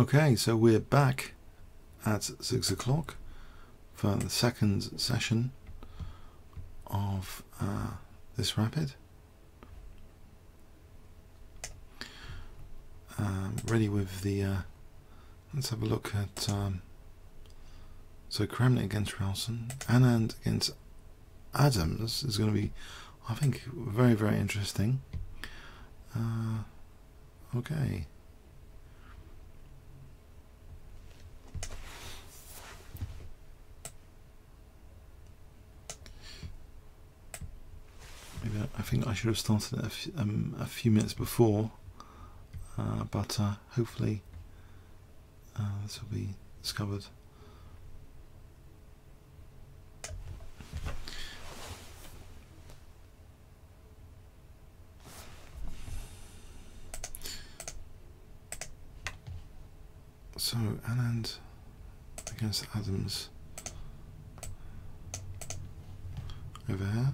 Okay, so we're back at 6 o'clock for the second session of this rapid. Ready with the, let's have a look at, so Kramnik against Ralston, Anand against Adams is going to be, I think, very, very interesting. Okay. Maybe I think I should have started a few minutes before, but hopefully this will be discovered. So Anand against Adams over here.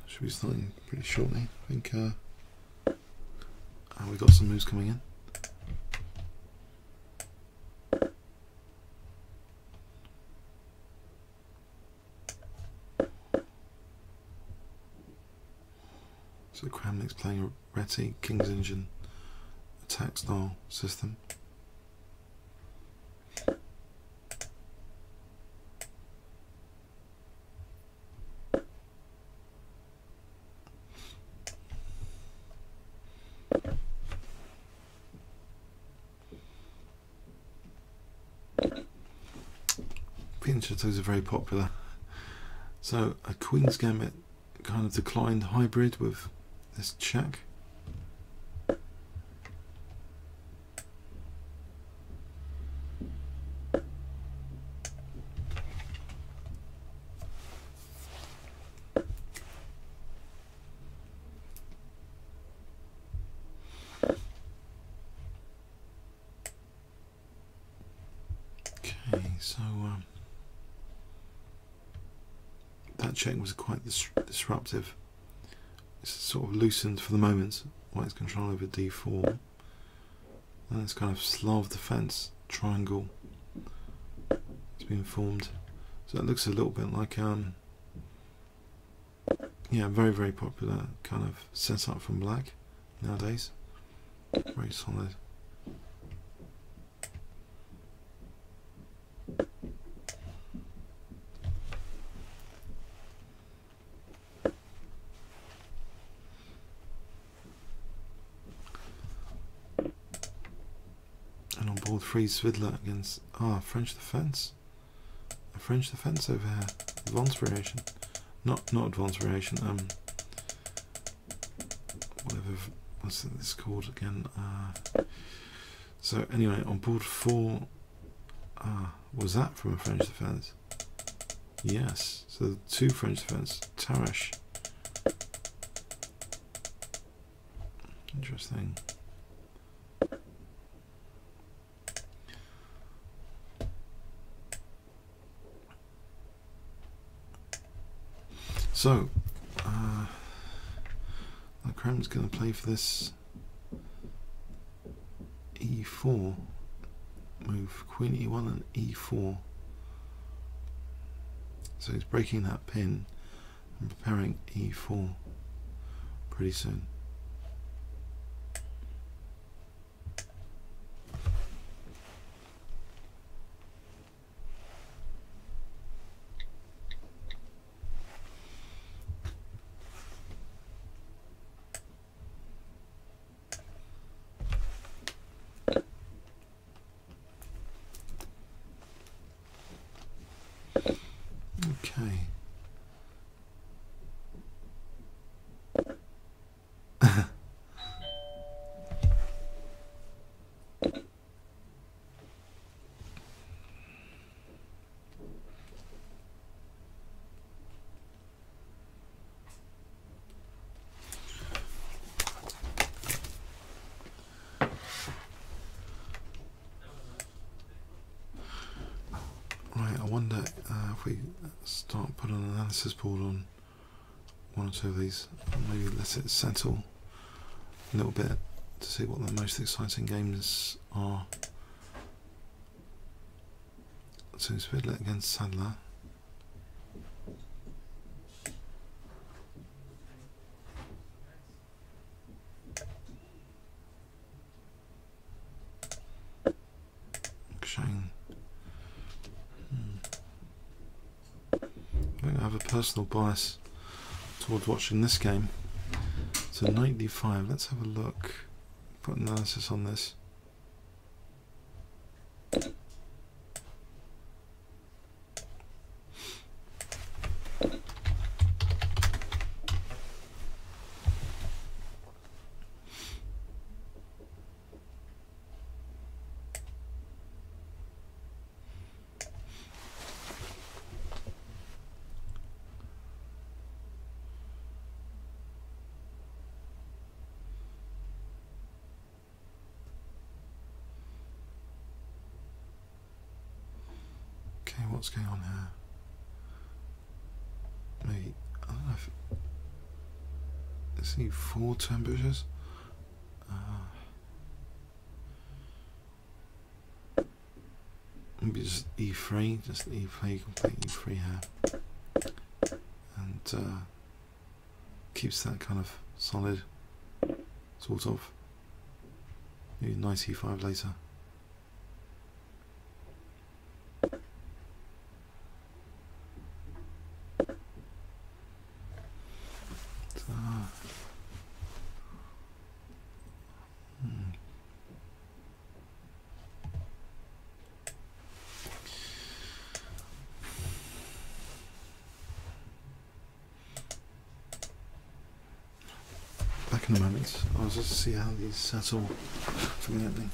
Should be starting pretty shortly. I think we've got some moves coming in. So Kramnik's playing a Reti King's Engine attack style system. Those are very popular. So a Queen's Gambit kind of declined hybrid with this check. Okay, so that check was quite disruptive. It's sort of loosened for the moment white's control over d4, and it's kind of Slav defense triangle has been formed. So it looks a little bit like yeah, very, very popular kind of setup from black nowadays. Very solid. Board 3 Svidler against French defense. A French defense over here. Advanced variation. Not advanced variation. Whatever. What's this called again? So anyway, on board 4. Was that from a French defense? Yes. So 2 French defense. Tarash. Interesting. So, Kramnik's going to play for this e4 move, Queen e1 and e4. So he's breaking that pin and preparing e4 pretty soon. if we start putting an analysis board on one or two of these, maybe let it settle a little bit to see what the most exciting games are. So Spidlet against Sadler. Shane. I don't have a personal bias towards watching this game. So 95, let's have a look. Put analysis on this. Okay, what's going on here? Maybe, I don't know if... Is he 4 turn bushes? Maybe just E3, just E3, complete E3 here. And keeps that kind of solid, sort of. Maybe nice E5 later. Back in a moment. I'll just see how these settle for the opening.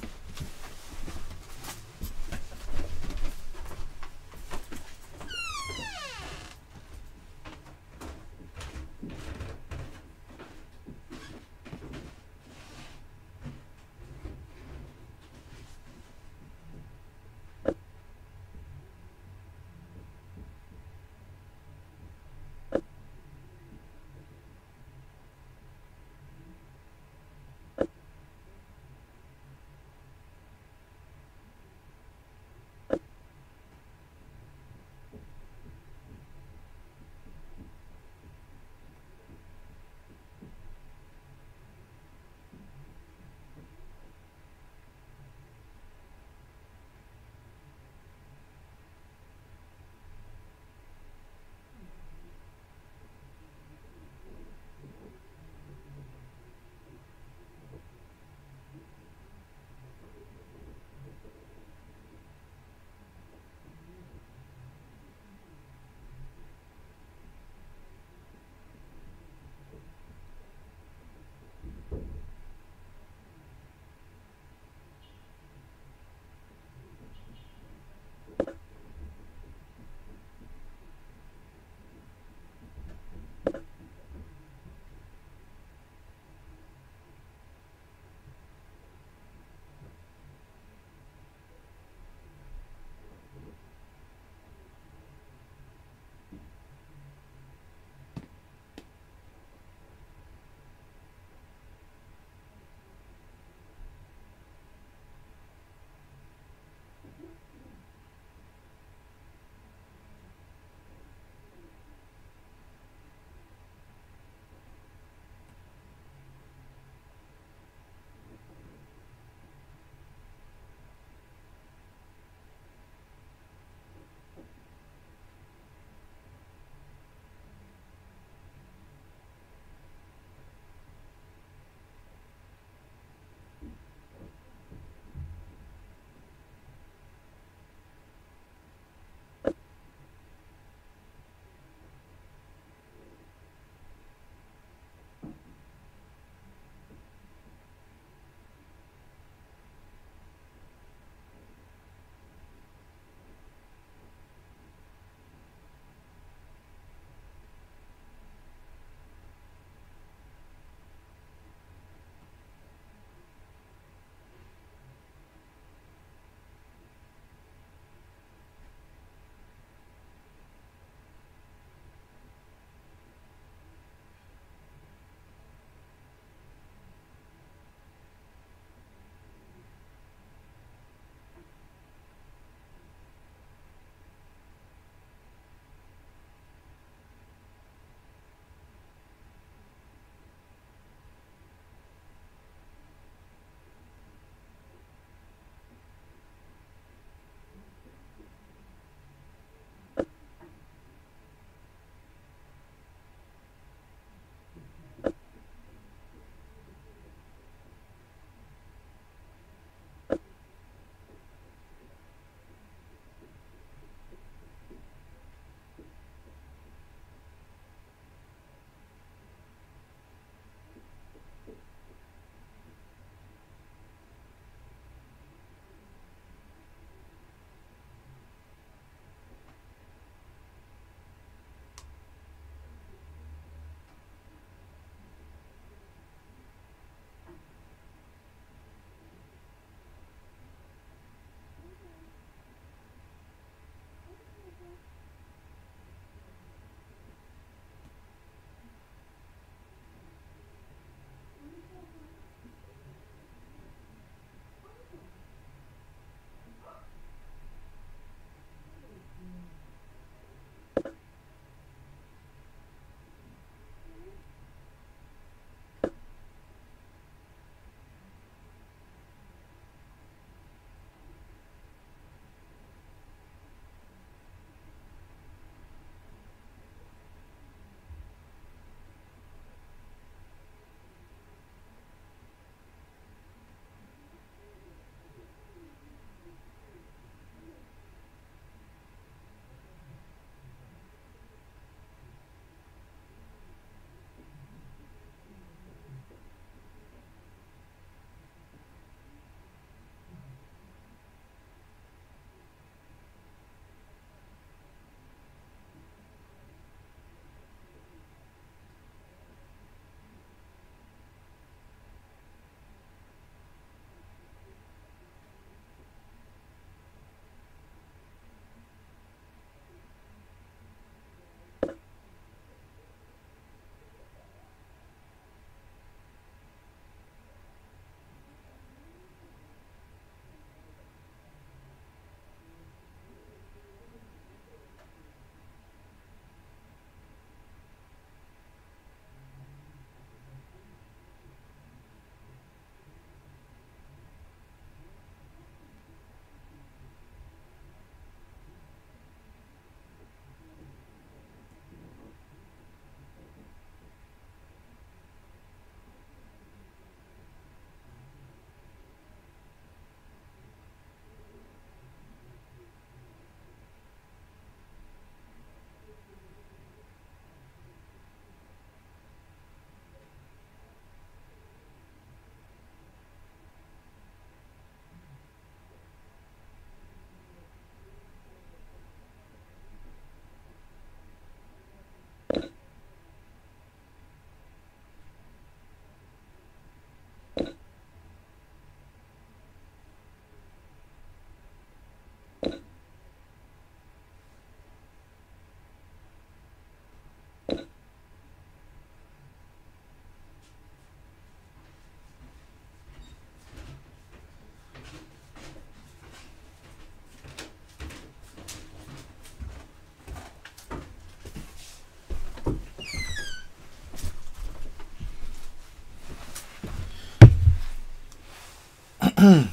Hi.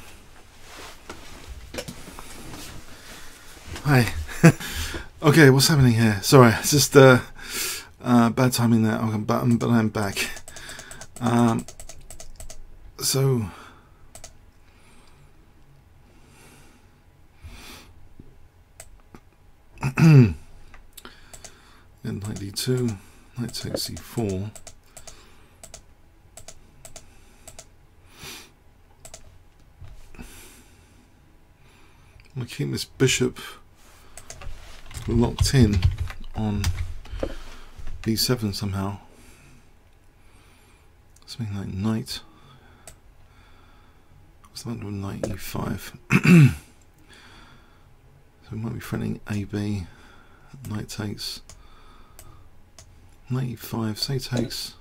Okay, what's happening here? Sorry, it's just bad timing there. But I'm back. So in knight d2, knight takes c4. I'm going to keep this bishop locked in on b7 somehow. Something like knight. What's that with knight e5? So we might be threatening ab. Knight takes. Knight e5. Say takes.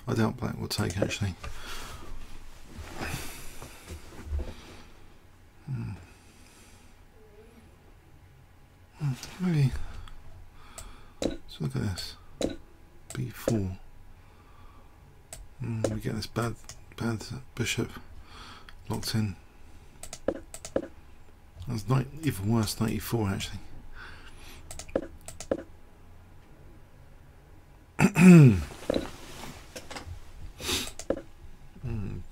I doubt black will take actually. Maybe. Let's look at this. b4. We get this bad bishop locked in. That's knight, even worse, knight e4 actually.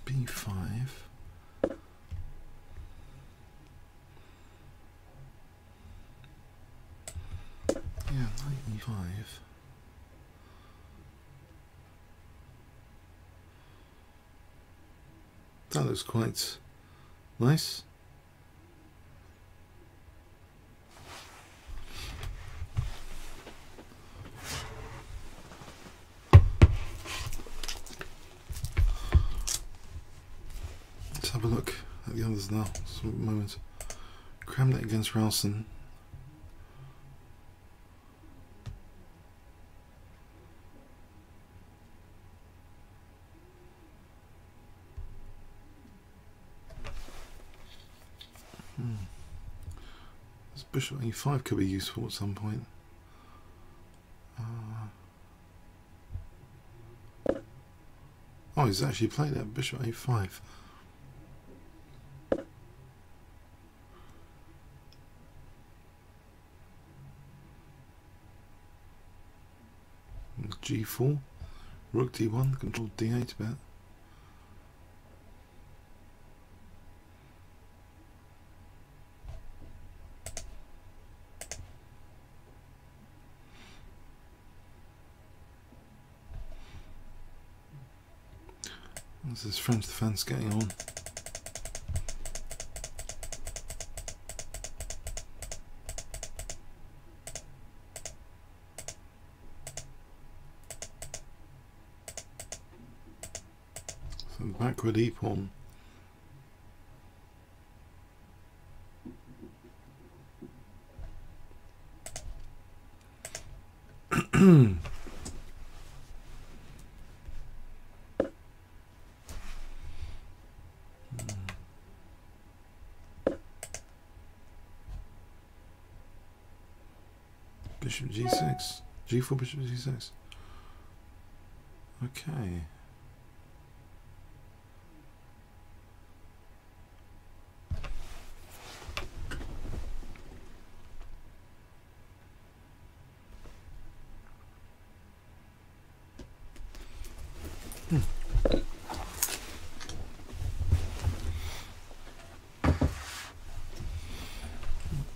b5. Yeah, knight e5. That looks quite nice. Let's have a look at the others now. Some moment. Kramnik against Ralston. This bishop e5 could be useful at some point. Oh, he's actually played that bishop a5. g4, rook d1, control d8 a bit. How's this French defence getting on? So backward e-pawn. Bishop g6, g4, bishop g6. Okay.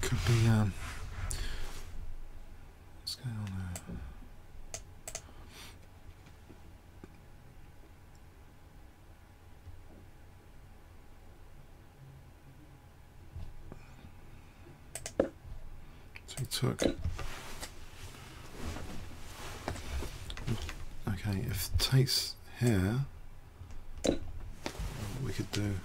Could be what's going on there? So he took. Okay, if it takes here, what we could do.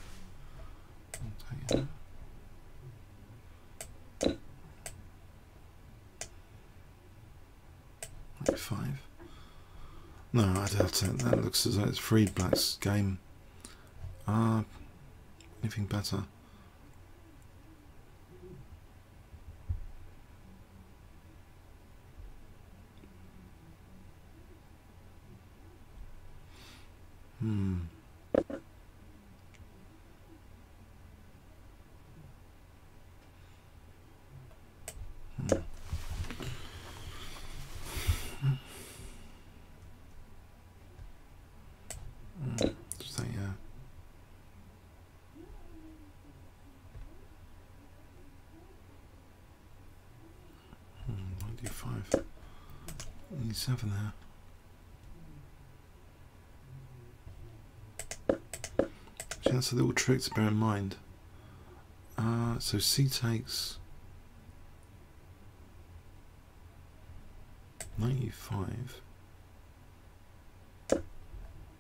Like 5. No, I doubt it. That looks as though it's freed black's game. Anything better? E7 there. Actually, that's a little trick to bear in mind. So C takes knight E5.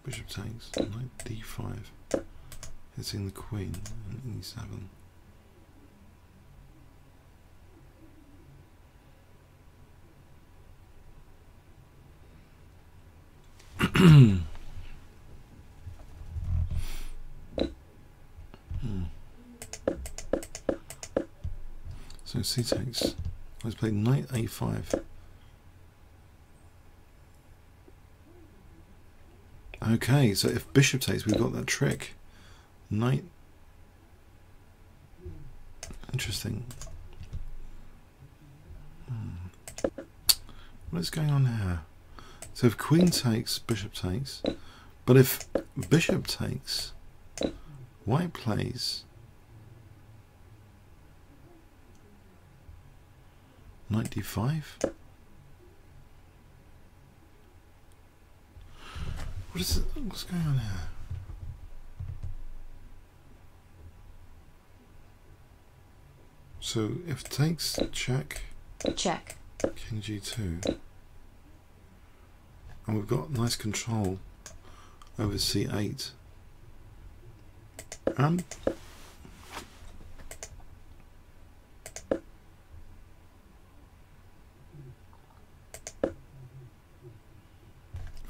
Bishop takes knight D5. Hitting the queen and E7. So C takes. Let's play knight A5. Okay, so if bishop takes, we've got that trick. Knight. Interesting. What is going on here? So if queen takes, bishop takes. But if bishop takes, white plays knight D5. What's going on here? So if takes, check. Check. King G2. And we've got nice control over C8.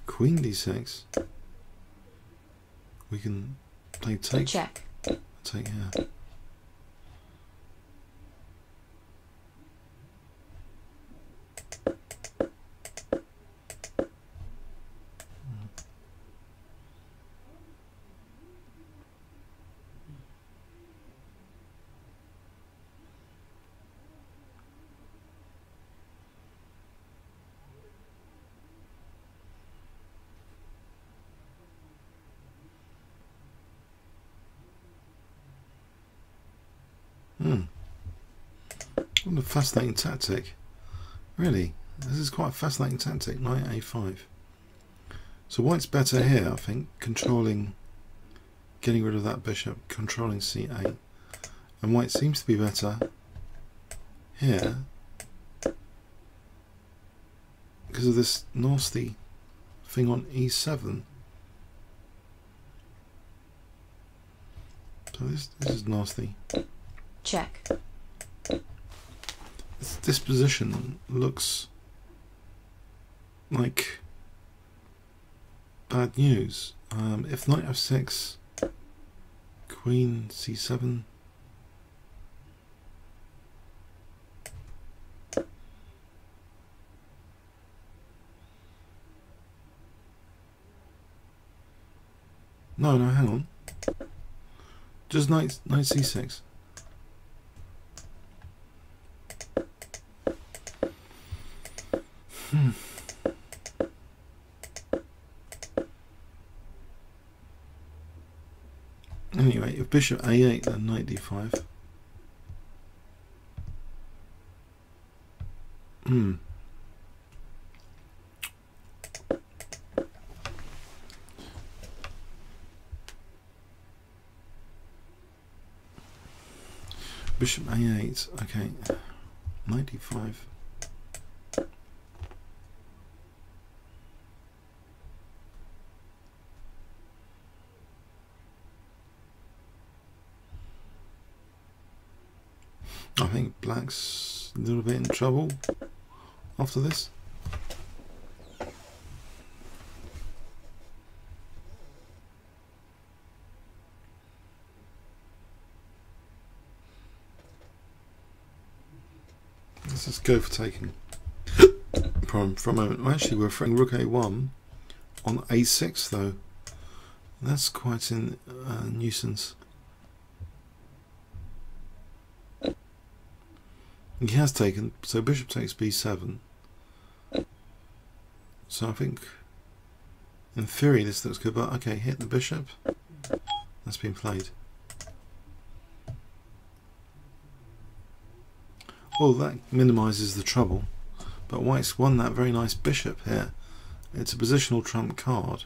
Queen D6. We can play take. Check. Take here. What a fascinating tactic. Really, this is quite a fascinating tactic. Knight A5. So white's better here, I think, controlling, getting rid of that bishop, controlling C8. And white seems to be better here because of this nasty thing on E7. So this is nasty. Check. This position looks like bad news. If knight F6, queen C7. No, hang on. Just knight C6. Anyway, if bishop A8, then knight D5. Bishop A8, okay. Knight D5. I think black's a little bit in trouble after this. Let's just go for taking for a moment. Well, actually, we're throwing rook A1 on A6 though. That's quite a nuisance. He has taken, so bishop takes B7. So I think, in theory, this looks good, but okay, hit the bishop. That's been played. Well, that minimises the trouble, but white's won that very nice bishop here. It's a positional trump card.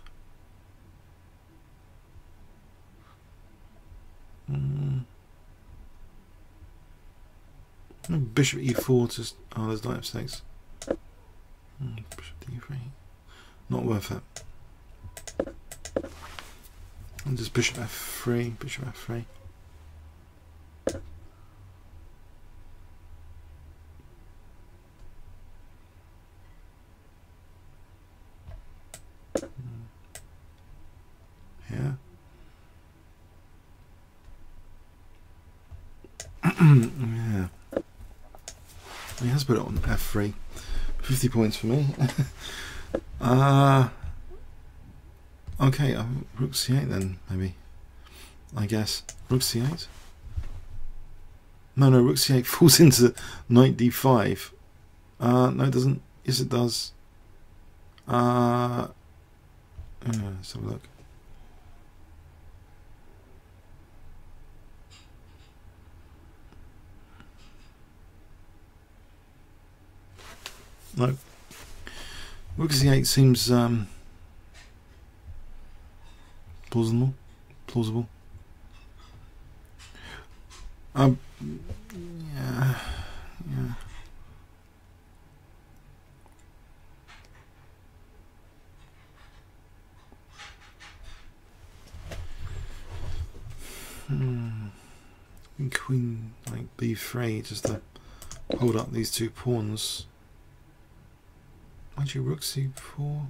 Bishop e4 to... oh, there's knight f6. Bishop d3. Not worth it. And just bishop f3, bishop f3. Here. Yeah. He has put it on f3. 50 points for me. Okay, rook c8 then, maybe. I guess. Rook c8? No, rook c8 falls into knight d5. No, it doesn't. Yes, it does. Let's have a look. No. Rook c8 seems plausible. Yeah. Queen like b3 just to hold up these two pawns. Mind you, rook c4.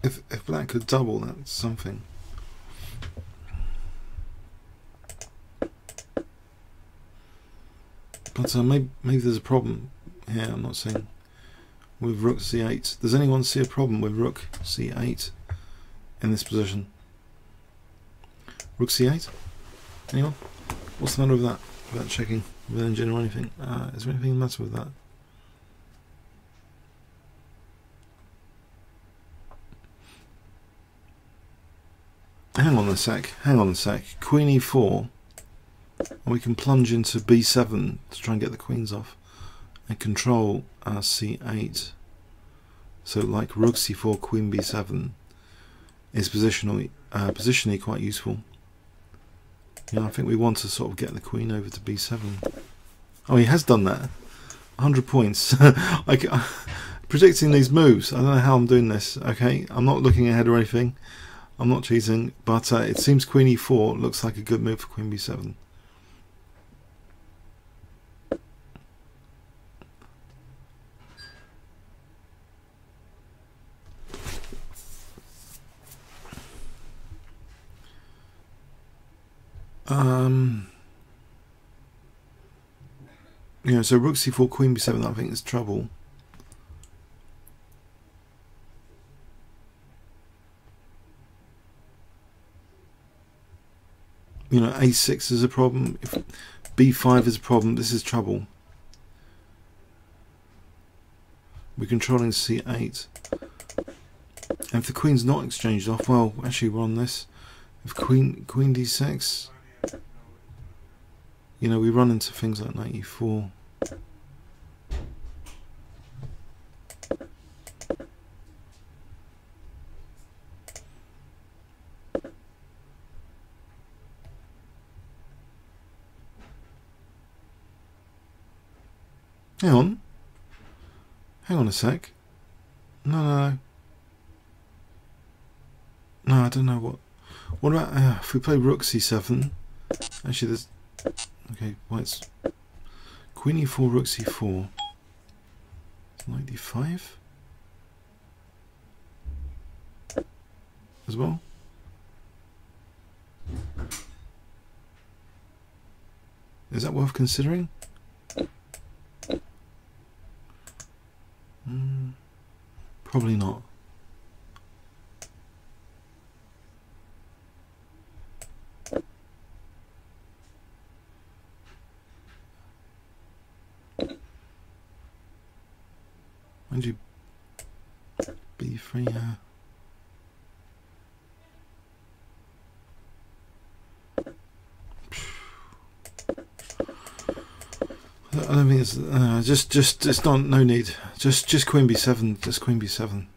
If black could double, that's something. But maybe there's a problem here. I'm not saying with rook c8. Does anyone see a problem with rook c8 in this position? Rook c8? Anyone? What's the matter with that? Without checking with engine or anything? Is there anything the matter with that? Hang on a sec. Queen e4, and we can plunge into b7 to try and get the queens off and control c8. So like rook c4, queen b7 is positionally quite useful. I think we want to sort of get the queen over to b7. Oh, he has done that. 100 points. Predicting these moves. I don't know how I'm doing this. Okay, I'm not looking ahead or anything. I'm not cheating, but it seems queen e4 looks like a good move for queen b7. So rook c4, queen b7, I think is trouble. A6 is a problem. If b5 is a problem, this is trouble. We're controlling c8. And if the queen's not exchanged off, well, actually we're on this. If queen d6, we run into things like knight e4. Hang on a sec. No, I don't know what about if we play rook c7. Actually there's white's queen e4, rook c4, knight d5 as well. Is that worth considering? Probably not. Mind you, b3. don't think it's just not, no need. Just queen b7. Just queen b7.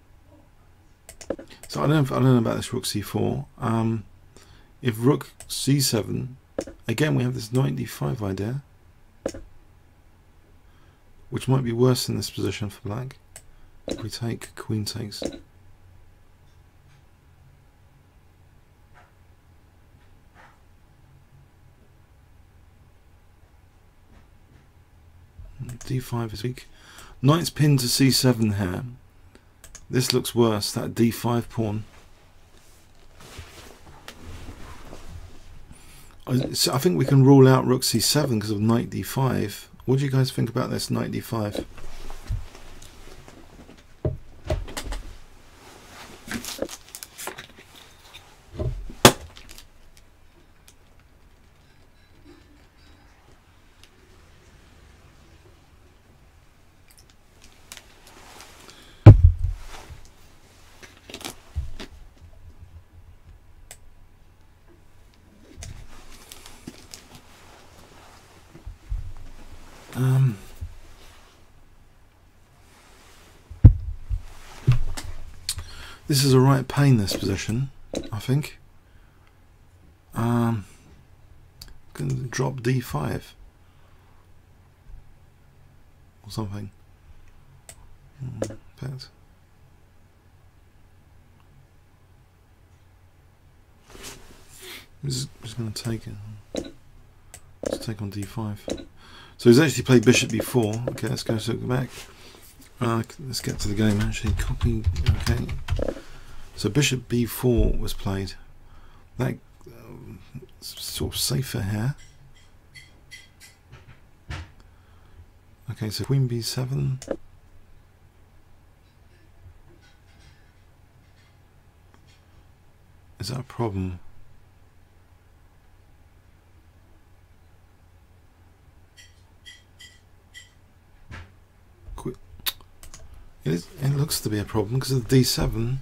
So I don't know about this rook c4. If rook c7, again we have this knight d5 idea, which might be worse in this position for black. If we take, queen takes. d5 is weak. Knight's pinned to c7 here. This looks worse, that d5 pawn. So I think we can rule out rook c7 because of knight d5. What do you guys think about this knight d5? This is a right pain, this position, I think. Going to drop d5 or something. But I'm just going to take it. Let's take on d5. So he's actually played bishop b4. Okay, let's go back. Let's get to the game actually. Copy. Okay. So bishop b4 was played. That sort of safer here. Okay, so queen b7. Is that a problem? It looks to be a problem because of the d7.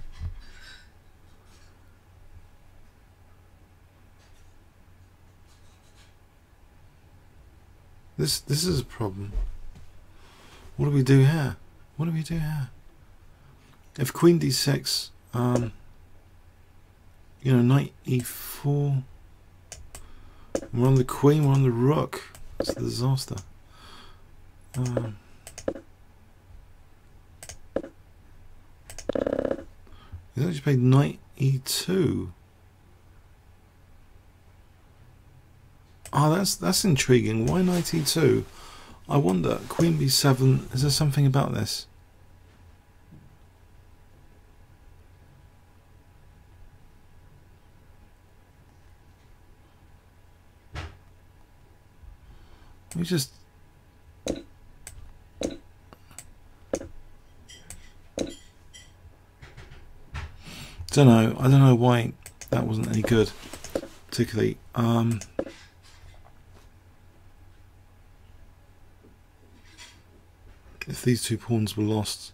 This is a problem. What do we do here? What do we do here? If queen d6, you know, knight e4. We're on the queen. We're on the rook. It's a disaster. He's actually played knight e2. Oh, that's intriguing. Why knight e2? I wonder. Queen b7. Is there something about this? We just. Don't know. I don't know why that wasn't any good, particularly. If these two pawns were lost,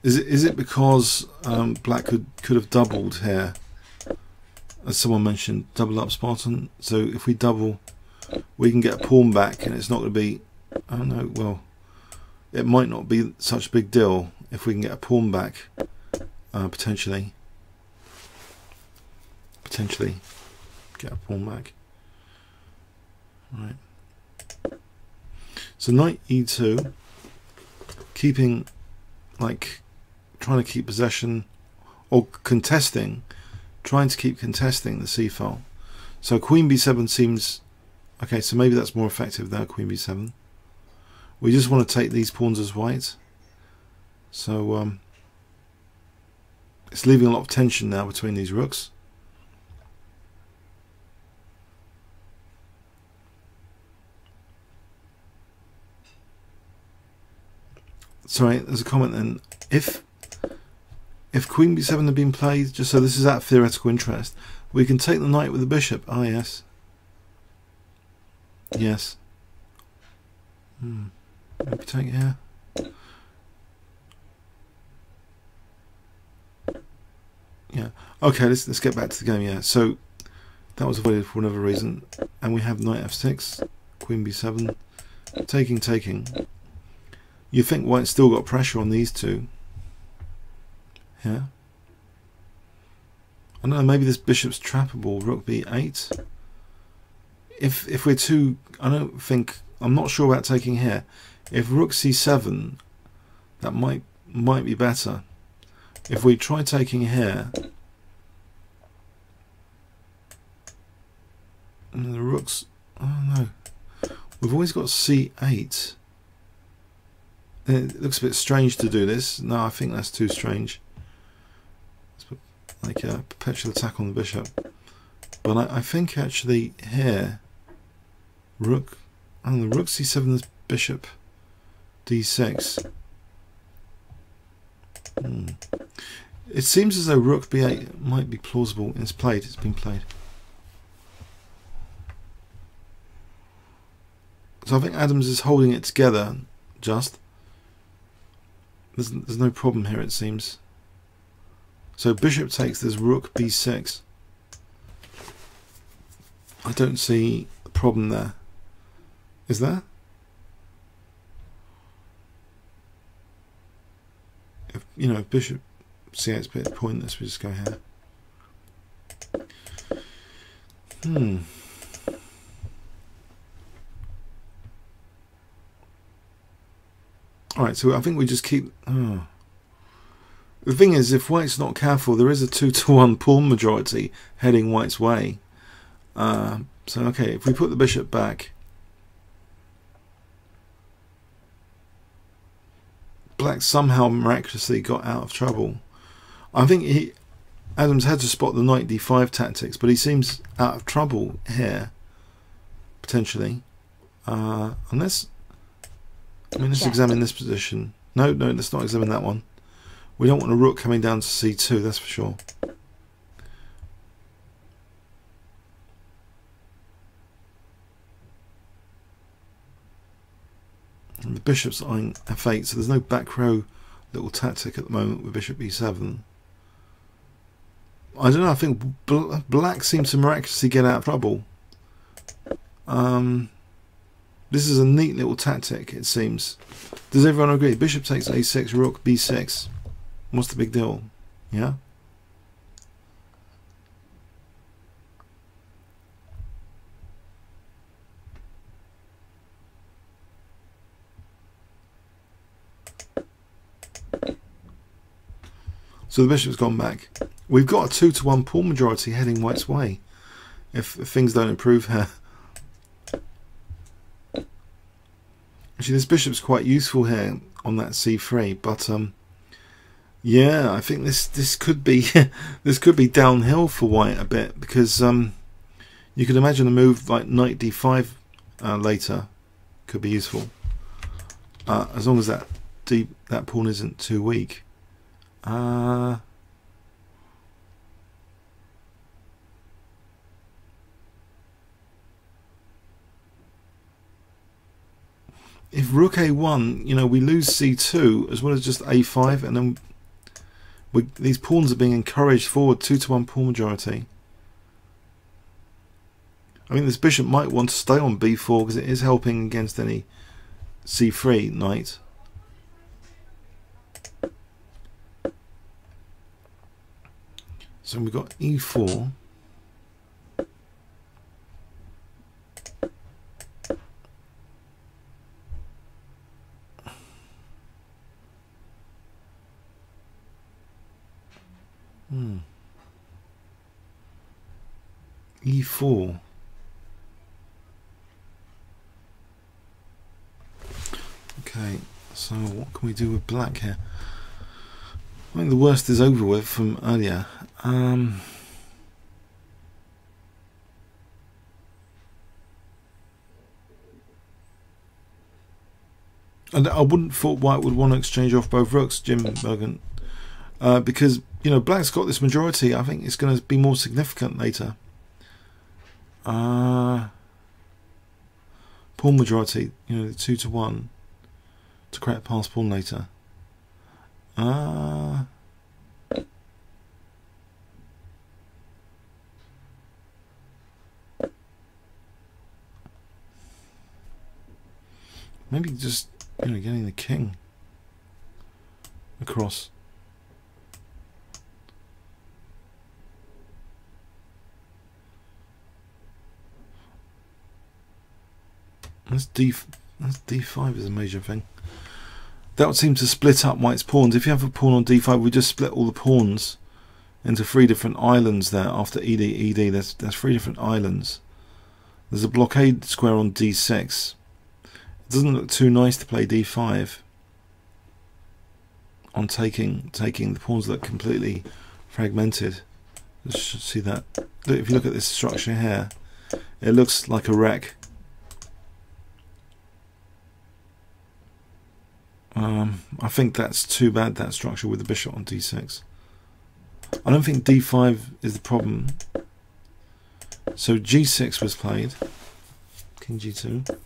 is it because black could have doubled here, as someone mentioned, double up Spartan? So if we double, we can get a pawn back, and it's not going to be. I don't know. Well, it might not be such a big deal if we can get a pawn back, potentially. Potentially get a pawn back. Right. So knight e2, keeping, like, trying to keep possession, or contesting, trying to keep contesting the c file. So queen b7 seems okay. So maybe that's more effective than queen b7. We just want to take these pawns as white. So it's leaving a lot of tension now between these rooks. Sorry, there's a comment then. If queen b7 had been played, just so this is out of theoretical interest, we can take the knight with the bishop. Ah, yes. Yes. Maybe take it here. Yeah. Okay, let's get back to the game. Yeah. So that was avoided for whatever reason, and we have knight f6, queen b7, taking. You think white's still got pressure on these two. Yeah. I don't know, maybe this bishop's trappable. Rook b8. If we're too, I'm not sure about taking here. If rook c7, that might be better. If we try taking here, and the rook's, oh no, we've always got c8. It looks a bit strange to do this. No, I think that's too strange. Let's put like a perpetual attack on the bishop. But I think actually here, rook, the rook c7 is bishop d6. It seems as though rook b8 might be plausible. It's played. It's been played. So I think Adams is holding it together. Just there's no problem here, it seems. So bishop takes. There's rook b6. I don't see a problem there. Is there? If bishop c8 is a bit pointless, we just go here. Alright, so I think we just keep... The thing is, if white's not careful, there is a 2-to-1 pawn majority heading white's way. So, okay, if we put the bishop back... Black somehow miraculously got out of trouble. I think Adams had to spot the knight d5 tactics, but he seems out of trouble here, potentially. Unless... let's examine this position. No, let's not examine that one. We don't want a rook coming down to c2, that's for sure. And the bishop's eyeing f8, so there's no back row little tactic at the moment with bishop e7. I don't know, I think black seems to miraculously get out of trouble. This is a neat little tactic, it seems. Does everyone agree? Bishop takes a6, rook b6. What's the big deal? Yeah? So the bishop's gone back. We've got a 2-to-1 pawn majority heading white's way. If things don't improve here. Actually, this bishop's quite useful here on that c3, but yeah, I think this could be this could be downhill for white a bit, because you could imagine a move like knight d5 later could be useful, as long as that pawn isn't too weak. If rook a1, we lose c2 as well as just a5, and then these pawns are being encouraged forward, 2-to-1 pawn majority. I mean, this bishop might want to stay on b4 because it is helping against any c3 knight. So we've got e4. E4. Okay, so what can we do with black here? I think the worst is over with from earlier. And I wouldn't thought white would want to exchange off both rooks, Jim Bergen, because black's got this majority. I think it's going to be more significant later. Pawn majority, the 2-to-1 to create a pass pawn later. Maybe just, you know, getting the king across. That's D5 is a major thing. That would seem to split up white's pawns. If you have a pawn on D5, we just split all the pawns into 3 different islands there. After ED, there's 3 different islands. There's a blockade square on D6. It doesn't look too nice to play D5 on taking the pawns that are completely fragmented. You should see that. Look, if you look at this structure here, it looks like a wreck. I think that's too bad, that structure with the bishop on D6. I don't think D5 is the problem. So G6 was played. King G2.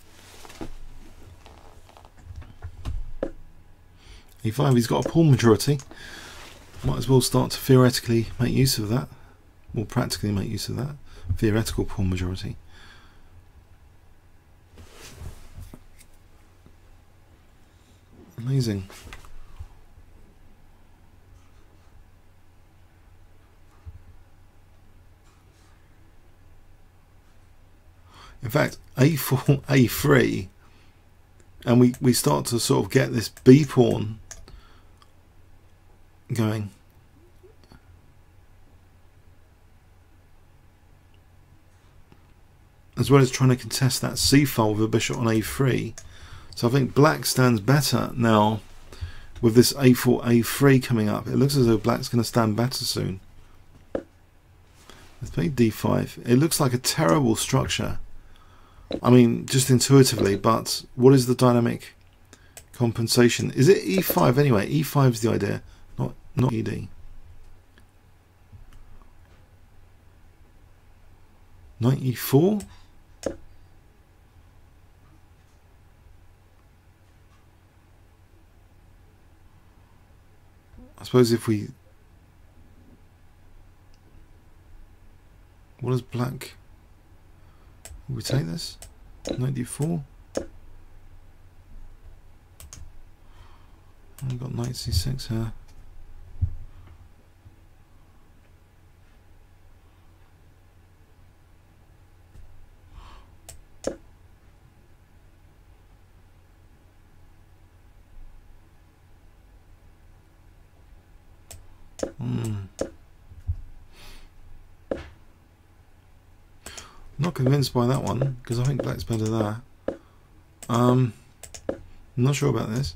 E5, he's got a pawn majority. Might as well start to theoretically make use of that. Or practically make use of that. Theoretical pawn majority. Amazing. In fact, A4, A3, and we start to sort of get this B pawn going. As well as trying to contest that C file with a bishop on A3. So I think black stands better now with this A4, A3 coming up. It looks as though black's going to stand better soon. Let's play D5. It looks like a terrible structure. I mean, just intuitively, but what is the dynamic compensation? Is it E5 anyway? E5 is the idea, not ED. Knight E4? I suppose if we... What does black... Will we take this? Knight D4? I've got Knight C6 here. Not convinced by that one because I think black's better there. I'm not sure about this.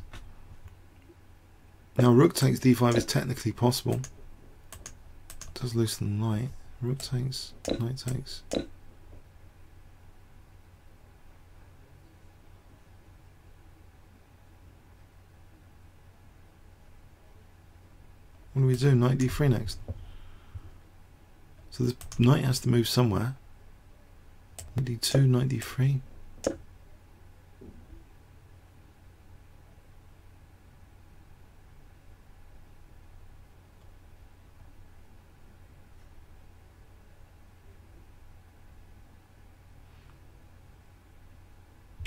Now rook takes D5 is technically possible. It does loosen the knight. Rook takes, knight takes. What do we do? Knight D3 next. So the knight has to move somewhere. Knight D2, Knight D3.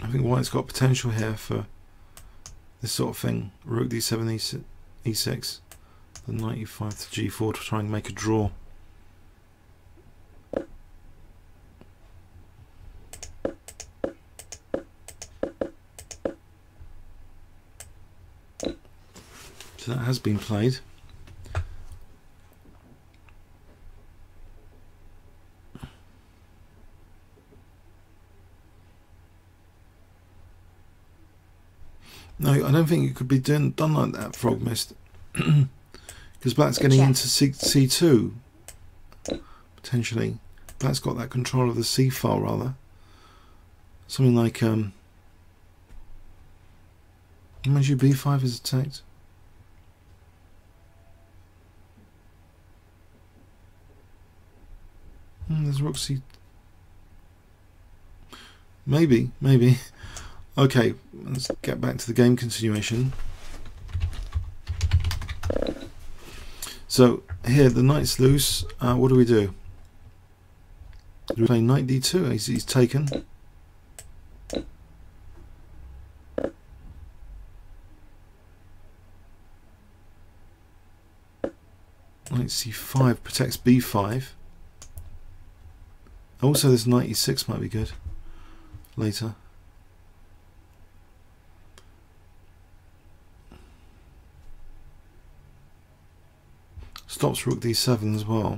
I think white's got potential here for this sort of thing. Rook D7, E6. The Knight E5 to G4 to try and make a draw. So that has been played. No, I don't think it could be done like that, Frog Mist. Because black's getting into C2, potentially. Black's got that control of the C file, rather. Something like, imagine B5 is attacked. There's rook C. Maybe. Okay, let's get back to the game continuation. So here the knight's loose. What do we do? Do we play Knight D2? He's taken. Knight c5 protects b5. Also, this knight e6 might be good later. Stops rook d7 as well.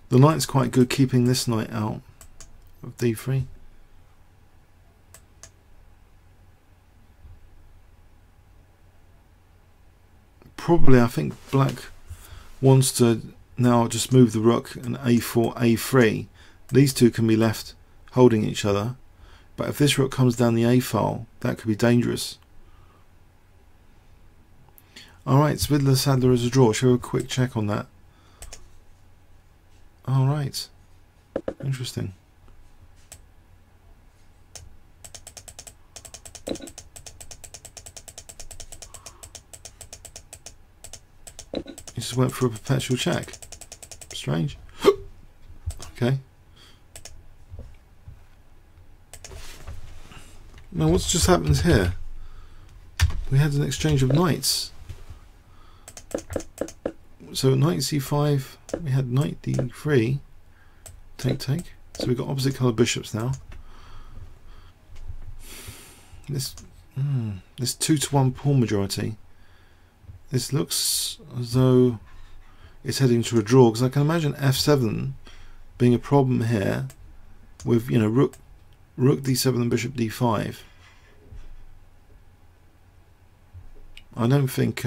The knight's quite good keeping this knight out of d3. Probably, I think black wants to now just move the rook and a4, a3. These two can be left holding each other, but if this rook comes down the a file, that could be dangerous. Alright, Svidler Sadler is a draw. Show a quick check on that. Alright, interesting. He just went for a perpetual check. Strange. Okay. Now what's just happened here? We had an exchange of knights. So knight c5, we had knight d3, take. So we've got opposite colour bishops now. This 2-to-1 pawn majority. This looks as though it's heading to a draw, because I can imagine f7 being a problem here with, you know, rook d7 and bishop d5. I don't think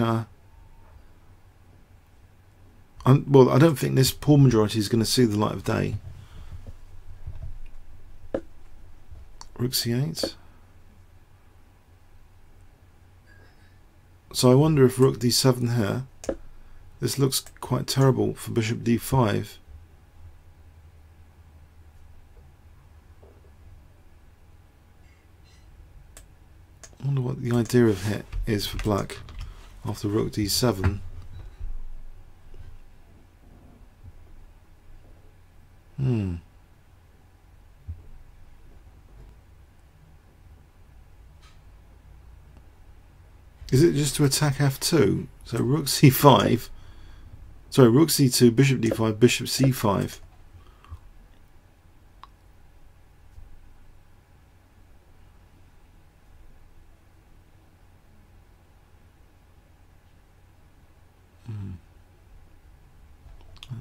well, I don't think this pawn majority is going to see the light of day. Rook c8. So I wonder if rook d7 here. This looks quite terrible for bishop d5. I wonder what the idea of it is for black after rook d7. Is it just to attack f2? So rook c5, sorry, rook c2, bishop d5, bishop c5.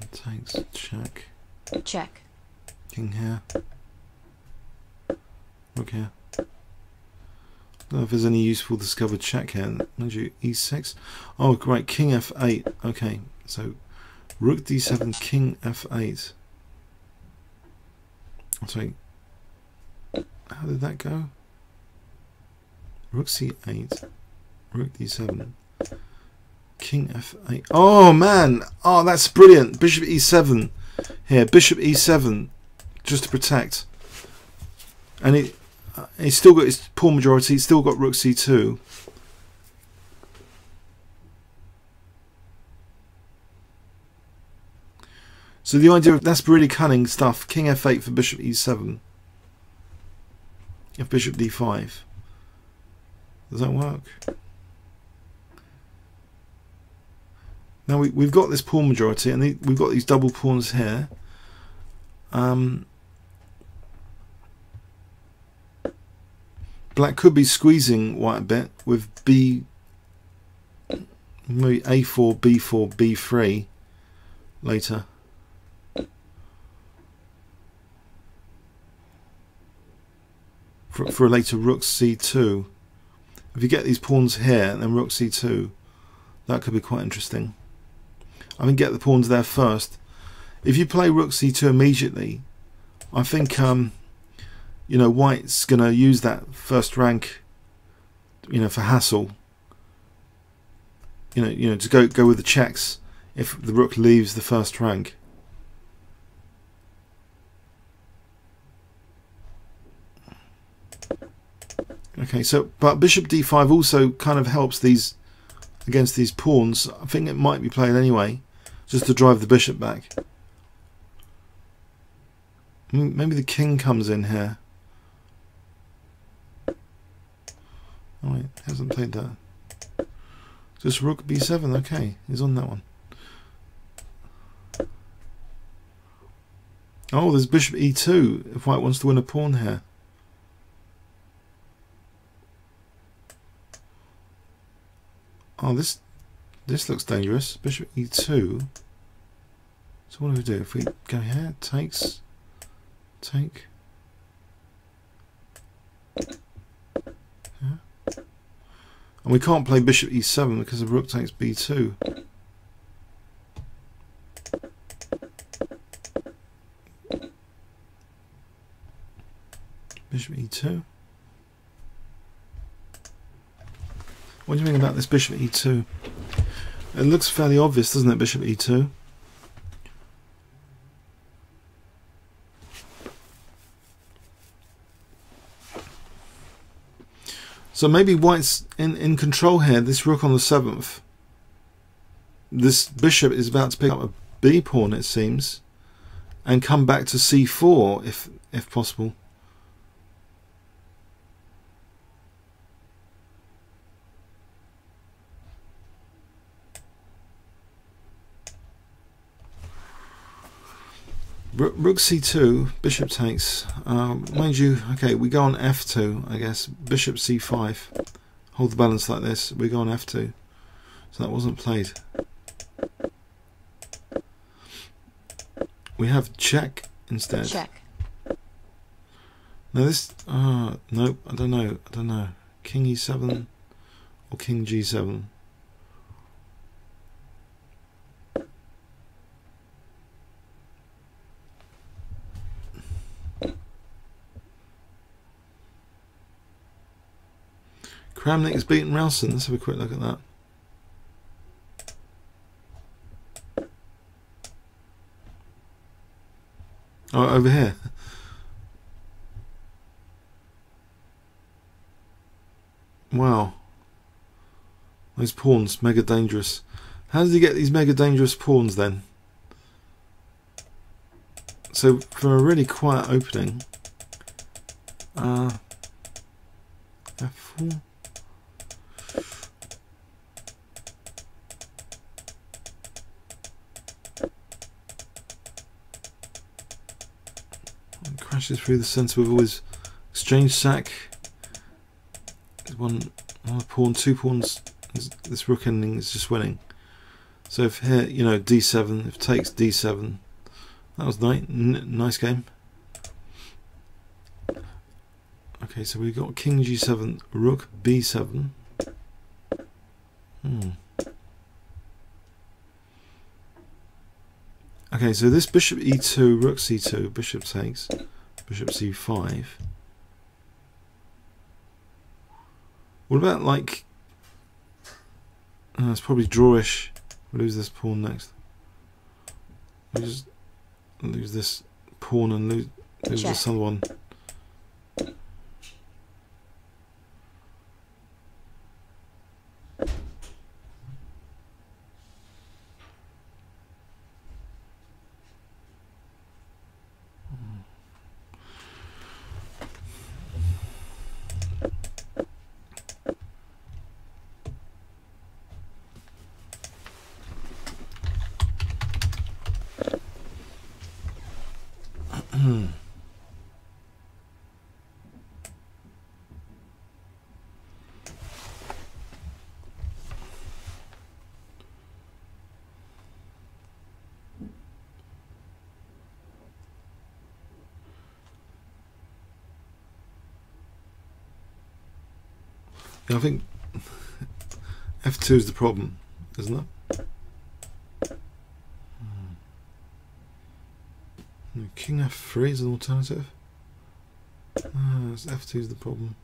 That takes check. Check. King here. Rook here. Don't know if there's any useful discovered check here. Mind you, e6. Oh, great. King f8. Okay, so rook d7, king f8. I'm sorry. How did that go? Rook c8, rook d7, king f8. Oh man! Oh, that's brilliant. Bishop e7 here. Bishop e7 just to protect. And he's still got his pawn majority. He's still got rook c2. So the idea of that's really cunning stuff. King f8 for bishop e7. If bishop d5. Does that work? Now we've got this pawn majority, and we've got these double pawns here. Black could be squeezing white a bit with maybe a4, b4, b3 later. For a later rook c2. If you get these pawns here and then rook c2, that could be quite interesting. I mean, get the pawns there first. If you play rook c2 immediately, I think you know, white's going to use that first rank, you know, for hassle. You know, to go with the checks if the rook leaves the first rank. Okay, so but bishop d5 also kind of helps these against these pawns. I think it might be played anyway, just to drive the bishop back. Maybe the king comes in here. Oh wait, hasn't played that. Just rook b7. Okay, he's on that one. Oh, there's bishop e2 if white wants to win a pawn here. Oh, this looks dangerous. Bishop e2. So what do we do? If we go here, takes, take. Yeah. And we can't play bishop e7 because the rook takes b2. Bishop e2. What do you think about this bishop e2? It looks fairly obvious, doesn't it, bishop e2? So maybe white's in control here. This rook on the 7th. This bishop is about to pick up a b pawn, it seems, and come back to c4 if possible. Rook c2, bishop takes. Mind you, okay, we go on f2, I guess. Bishop c5. Hold the balance like this. We go on f2. So that wasn't played. We have check instead. Check. Now this, nope, I don't know. King e7 or king g7. Kramnik has beaten Ralston. Let's have a quick look at that. Oh, over here. Wow. Those pawns, mega dangerous. How does he get these mega dangerous pawns then? So, for a really quiet opening, f4. Crashes through the centre with always exchange sack. One pawn, 2 pawns. This rook ending is just winning. So if here, you know, d7, if takes d7, that was nice game. Okay, so we got king g7, rook b7. Okay, so this bishop e2, rook c2, bishop takes, bishop c5. What about like? It's probably drawish. We'll lose this pawn next. We'll just lose this pawn and lose this other one. Yeah, I think f2 is the problem, isn't it? King f3 is an alternative. F2 is the problem.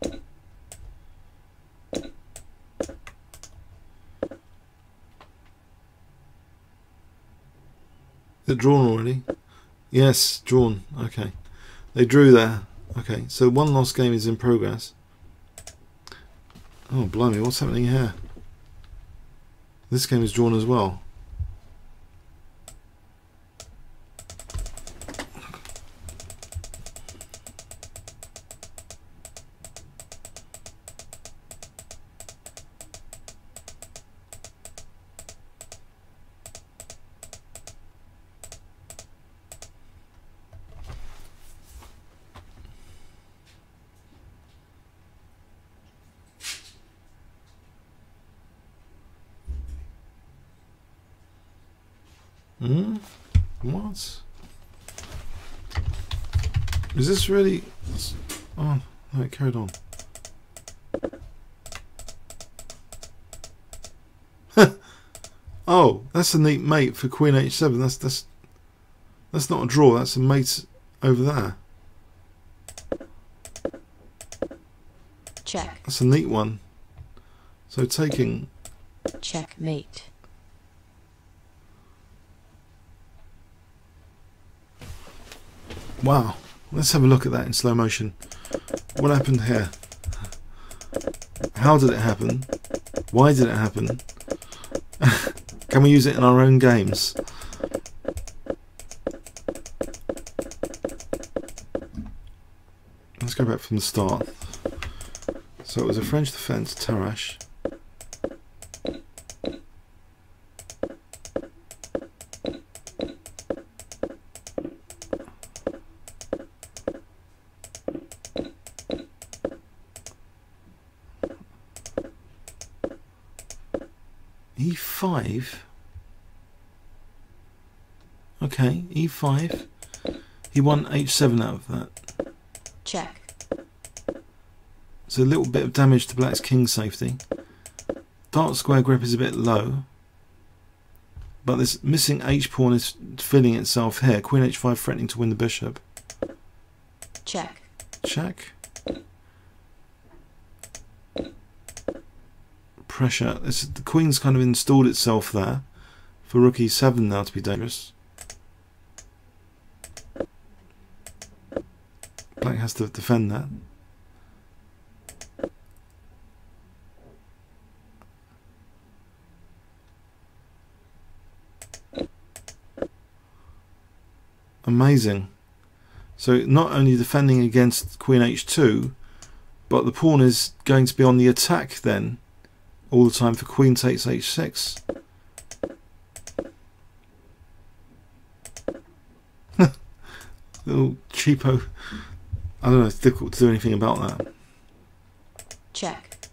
Is it drawn already? Yes, drawn. Okay. They drew there. Okay, so one lost game is in progress. Oh, blimey, what's happening here? This game is drawn as well. What? Is this really... Oh, no, it carried on. Oh, that's a neat mate for Queen H7. That's not a draw, that's a mate over there. Check. That's a neat one. So taking... Checkmate. Wow. Let's have a look at that in slow motion. What happened here? How did it happen? Why did it happen? Can we use it in our own games? Let's go back from the start. So it was a French defence, Tarrasch. E5. Okay, E5. He won H7 out of that. Check. So a little bit of damage to black's king safety. Dark square grip is a bit low. But this missing H pawn is filling itself here. Queen H5 threatening to win the bishop. Check. Check. Pressure. The queen's kind of installed itself there for rook E7 now to be dangerous. Black has to defend that. Amazing. So not only defending against Queen H2, but the pawn is going to be on the attack then all the time for Queen takes H6. Little cheapo. I don't know, it's difficult to do anything about that. Check.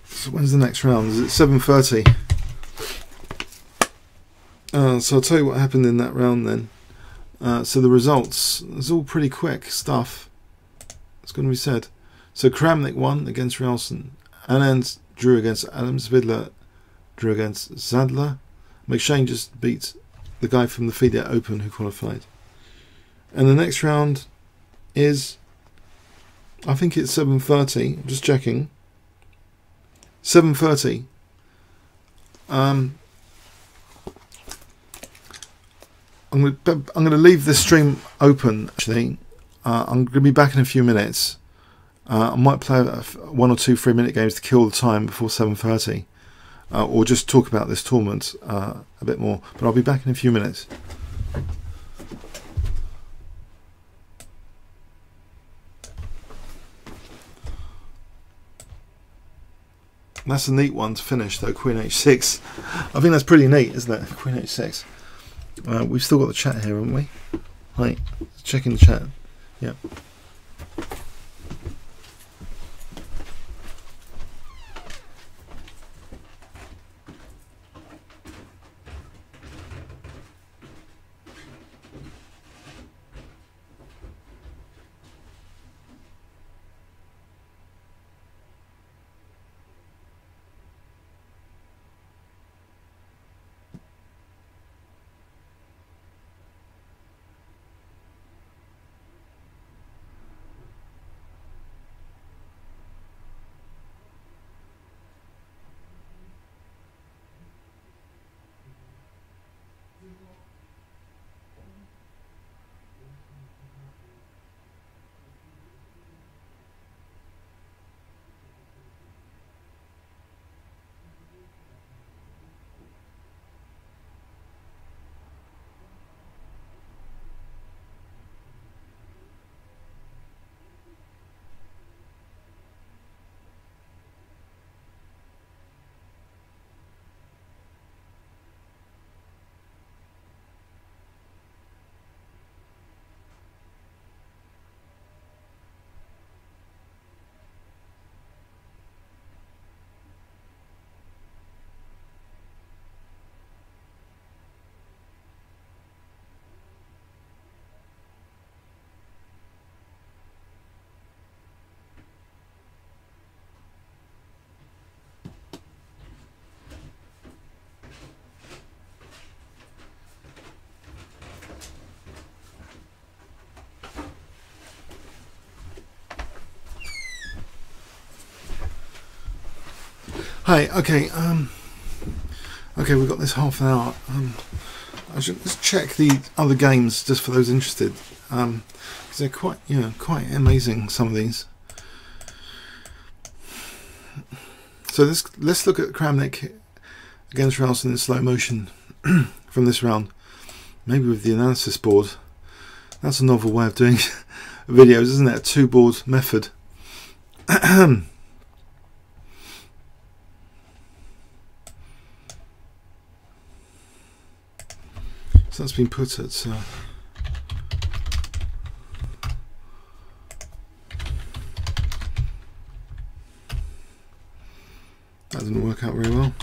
So when's the next round? Is it 7:30? So I'll tell you what happened in that round then. So the results, it's all pretty quick stuff. It's going to be said. So Kramnik won against Rielsen. Anand drew against Adams. Vidler drew against Zadler. McShane just beat the guy from the FIDE Open who qualified. And the next round is, I think it's 7:30. I'm just checking. 7:30. I'm going to leave this stream open. Actually, I'm going to be back in a few minutes. I might play 1 or 2 3-minute games to kill the time before 7:30, or just talk about this tournament a bit more. But I'll be back in a few minutes. That's a neat one to finish, though. Queen H6. I think that's pretty neat, isn't it? Queen H6. We've still got the chat here, haven't we? Right, checking the chat. Yep. Hi. Okay. Okay, we've got this half an hour. I should just check the other games just for those interested, because they're quite, quite amazing. Some of these. So let's look at Kramnik against Ralston in slow motion from this round. Maybe with the analysis board. That's a novel way of doing videos, isn't it? A two-board method. So that's been put at that didn't work out very well.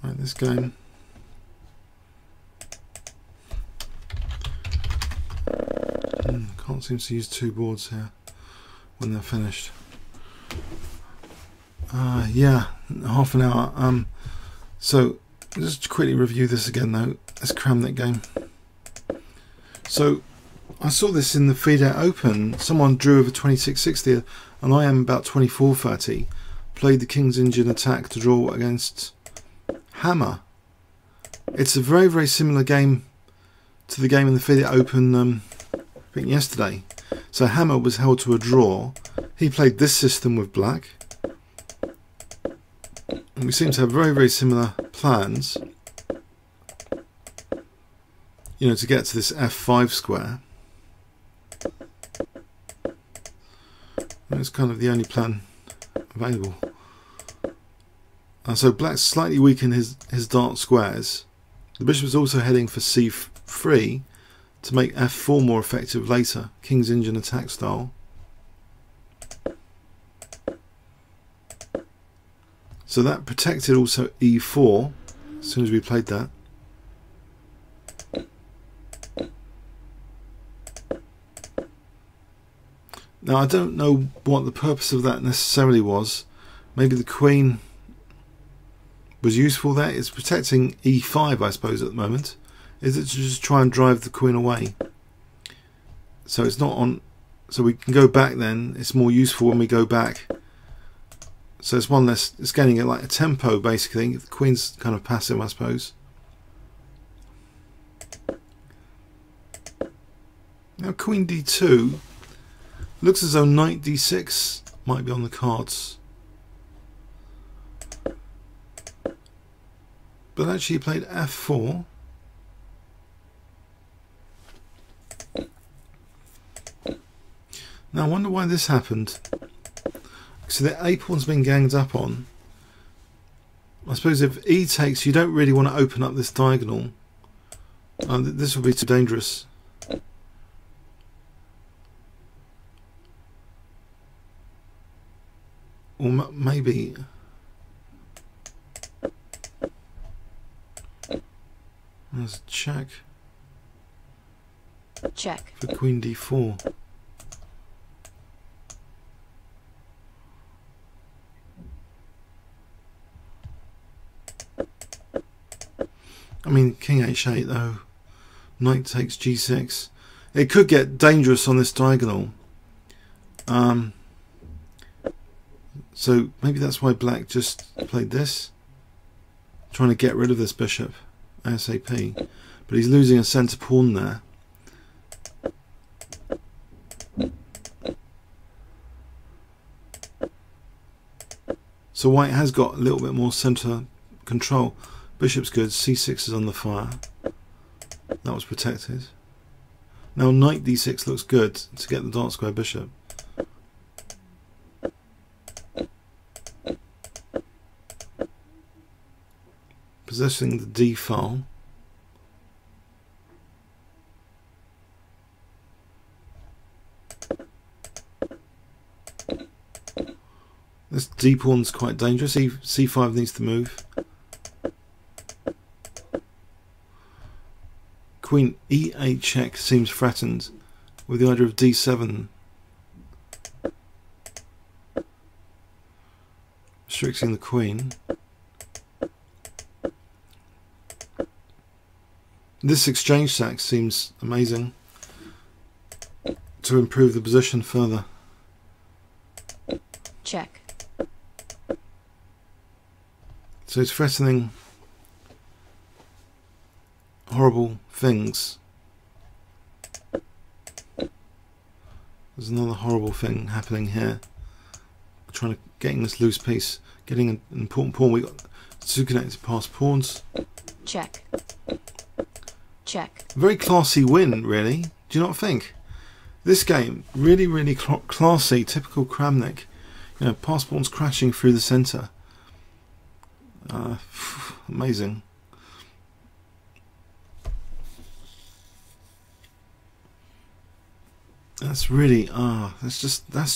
Right, this game. Can't seem to use two boards here when they're finished. Yeah, half an hour. So just quickly review this again though. This Kramnik game. So I saw this in the FIDE Open. Someone drew over 2660 and I am about 2430. Played the King's Indian attack to draw against Hammer. It's a very, very similar game to the game in the FIDE Open, I think yesterday. So Hammer was held to a draw. He played this system with black. And we seem to have very, very similar plans, to get to this f5 square. And it's kind of the only plan available. So black's slightly weakened his dark squares. The bishop is also heading for c3 to make f4 more effective later, King's Indian attack style. So that protected also e4 as soon as we played that. Now I don't know what the purpose of that necessarily was. Maybe the queen was useful there. It's protecting e5, I suppose, at the moment. Is it to just try and drive the queen away? So it's not on. So we can go back then. It's more useful when we go back. So it's one less. It's gaining like a tempo basically. The queen's kind of passive, I suppose. Now queen d2 looks as though knight d6 might be on the cards. But actually he played f4. Now I wonder why this happened. So the a pawn's been ganged up on. I suppose if e takes, you don't really want to open up this diagonal. This would be too dangerous. Or maybe... There's a check. Check. For queen d4. I mean, king h8 though. Knight takes g6. It could get dangerous on this diagonal. So maybe that's why black just played this. Trying to get rid of this bishop ASAP. But he's losing a centre pawn there. So white has got a little bit more centre control. Bishop's good, c6 is on the fire. That was protected. Now knight d6 looks good to get the dark square bishop. Possessing the d file. This D pawn's quite dangerous. C5 needs to move. Queen E8 check seems threatened with the idea of D7 restricting the queen. This exchange sack seems amazing to improve the position further. Check. So it's threatening horrible things. There's another horrible thing happening here. We're trying to getting this loose piece, getting an important pawn. We got two connected passed pawns. Check. Check. Very classy win, really. Do you not think? This game really, really classy. Typical Kramnik. You know, passed pawns crashing through the centre. Amazing. That's really that's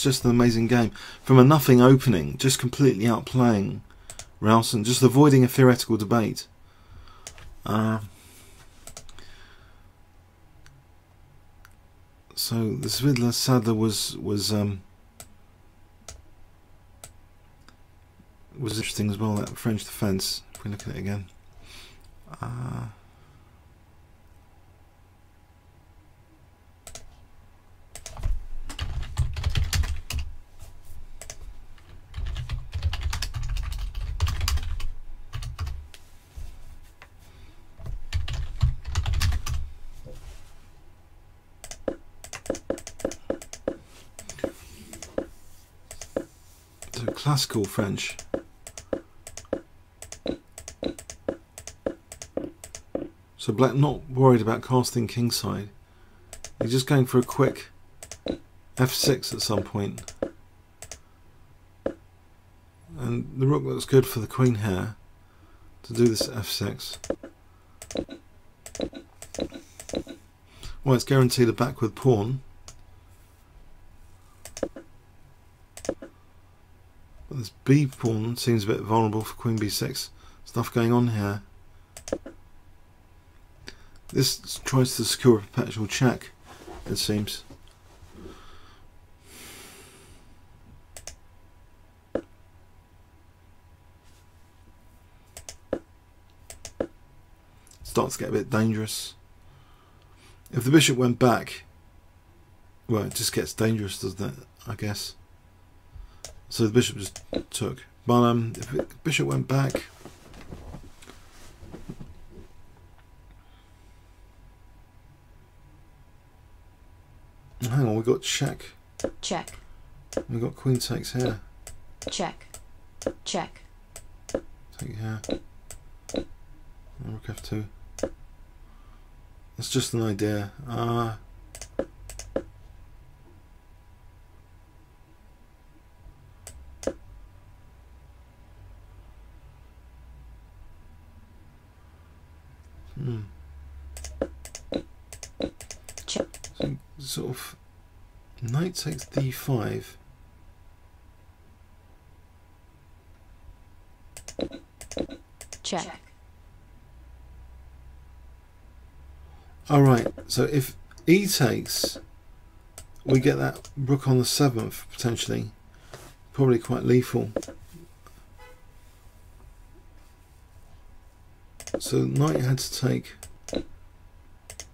just an amazing game. From a nothing opening, just completely outplaying Ralston, just avoiding a theoretical debate. So the Svidler Sadler was interesting as well. That French defence. If we look at it again. Classical French. So black not worried about casting kingside. He's just going for a quick f6 at some point. And the rook looks good for the queen here to do this f6. Well, it's guaranteed a backward pawn. This B pawn seems a bit vulnerable for queen b6. Stuff going on here. This tries to secure a perpetual check, it seems. Starts to get a bit dangerous. If the bishop went back, well, it just gets dangerous, doesn't it? I guess. So the bishop just took. But if the bishop went back, hang on, we got check. Check. We got queen takes here. Check. Check. Take here. And rook f2. It's just an idea. Check. So sort of knight takes d5. Check. Alright, so if e takes, we get that rook on the 7th potentially. Probably quite lethal. So knight had to take.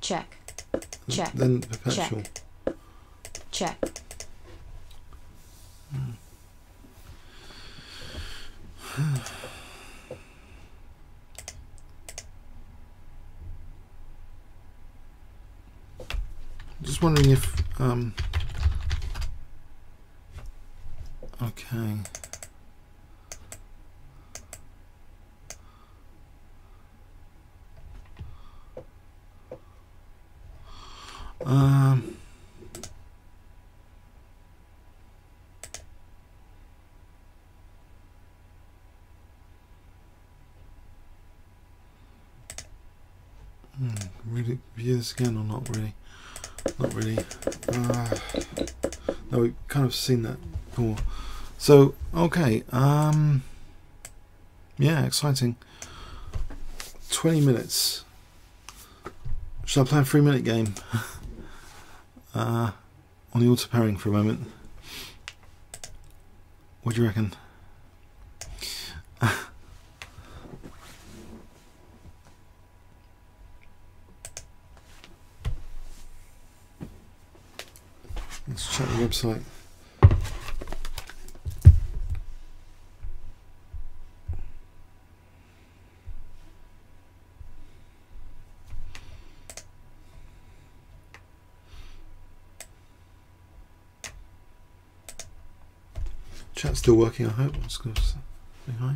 Check. Check. Then perpetual. Check. Check. Just wondering if okay. Really view this again or not really? Not really. No, we've kind of seen that before. So okay, yeah, exciting. 20 minutes. Should I play a 3-minute game? On the auto pairing for a moment. What do you reckon? Let's check the website. Chat's still working, I hope. Let's go say hi.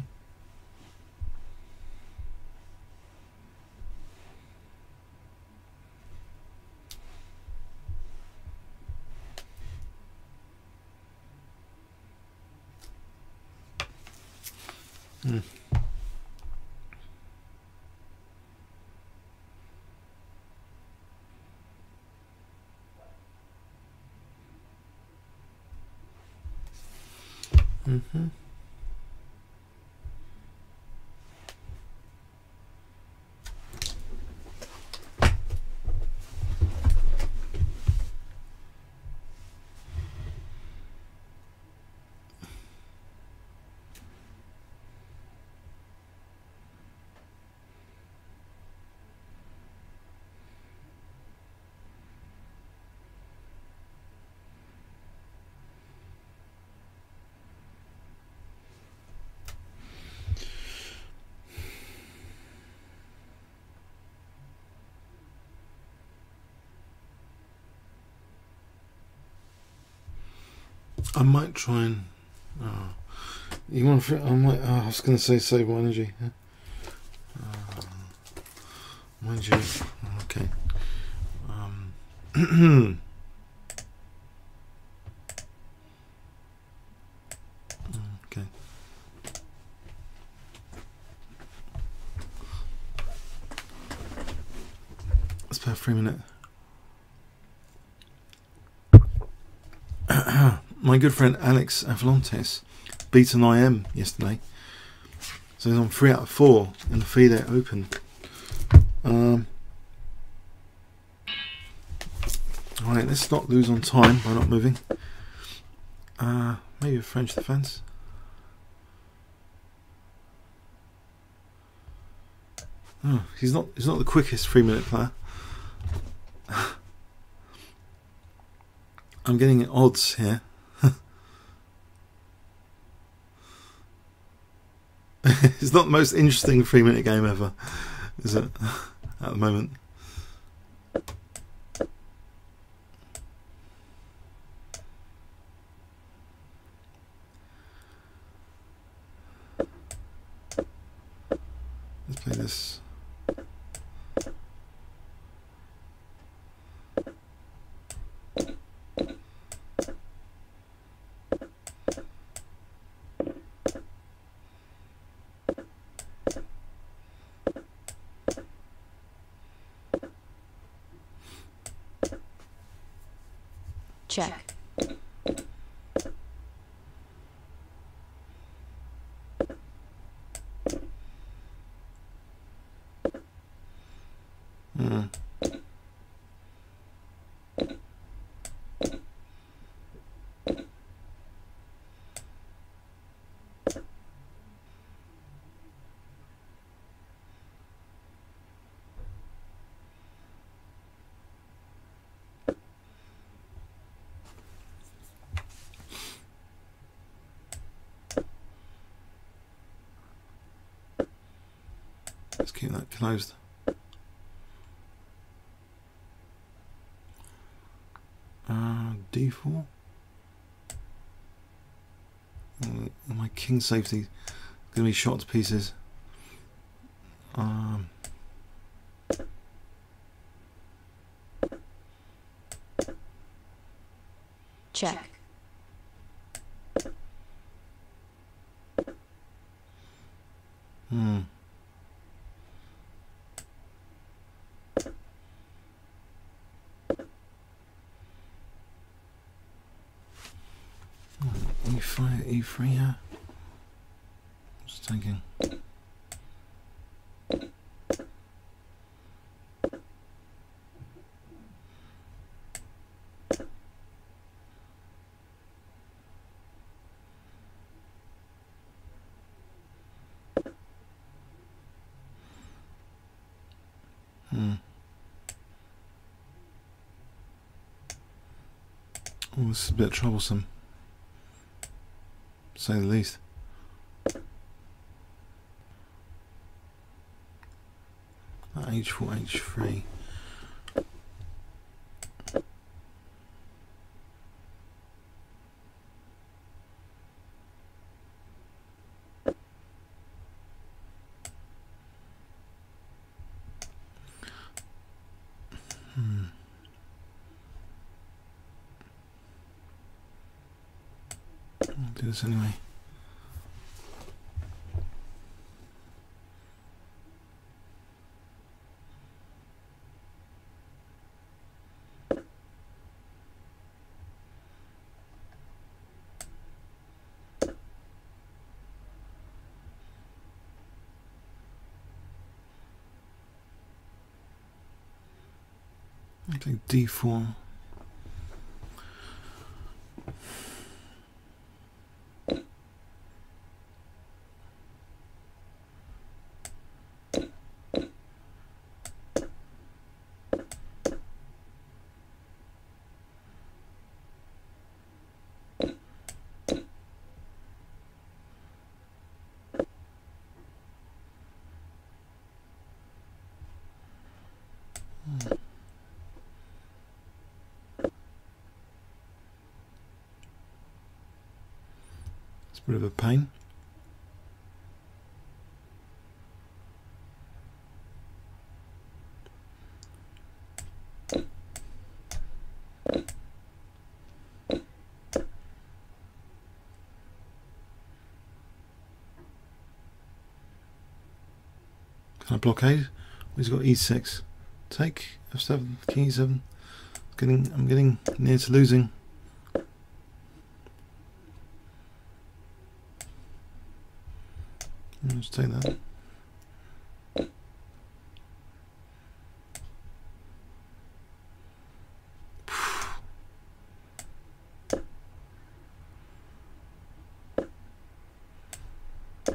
I might try and. Oh, you want to? I might. I was going to say save more energy. Mind you. Okay. Okay. Let's play a 3-minute. My good friend Alex Avalantes beat an IM yesterday, so he's on 3 out of 4 in the FIDE Open. Alright, let's not lose on time by not moving. Maybe a French defence. Oh, he's not the quickest 3-minute player. I'm getting odds here. It's not the most interesting 3-minute game ever, is it? At the moment. Let's play this. Check. Let's keep that closed. D4. My king safety is going to be shot to pieces. Check. fire e3 here. Just taking. Oh, this is a bit troublesome, to say the least. H4, H3. I'll do this anyway. I'll take D4. It's a bit of a pain. Can I blockade? He's got E6. Take F7, King E7. I'm getting near to losing. Let's take that.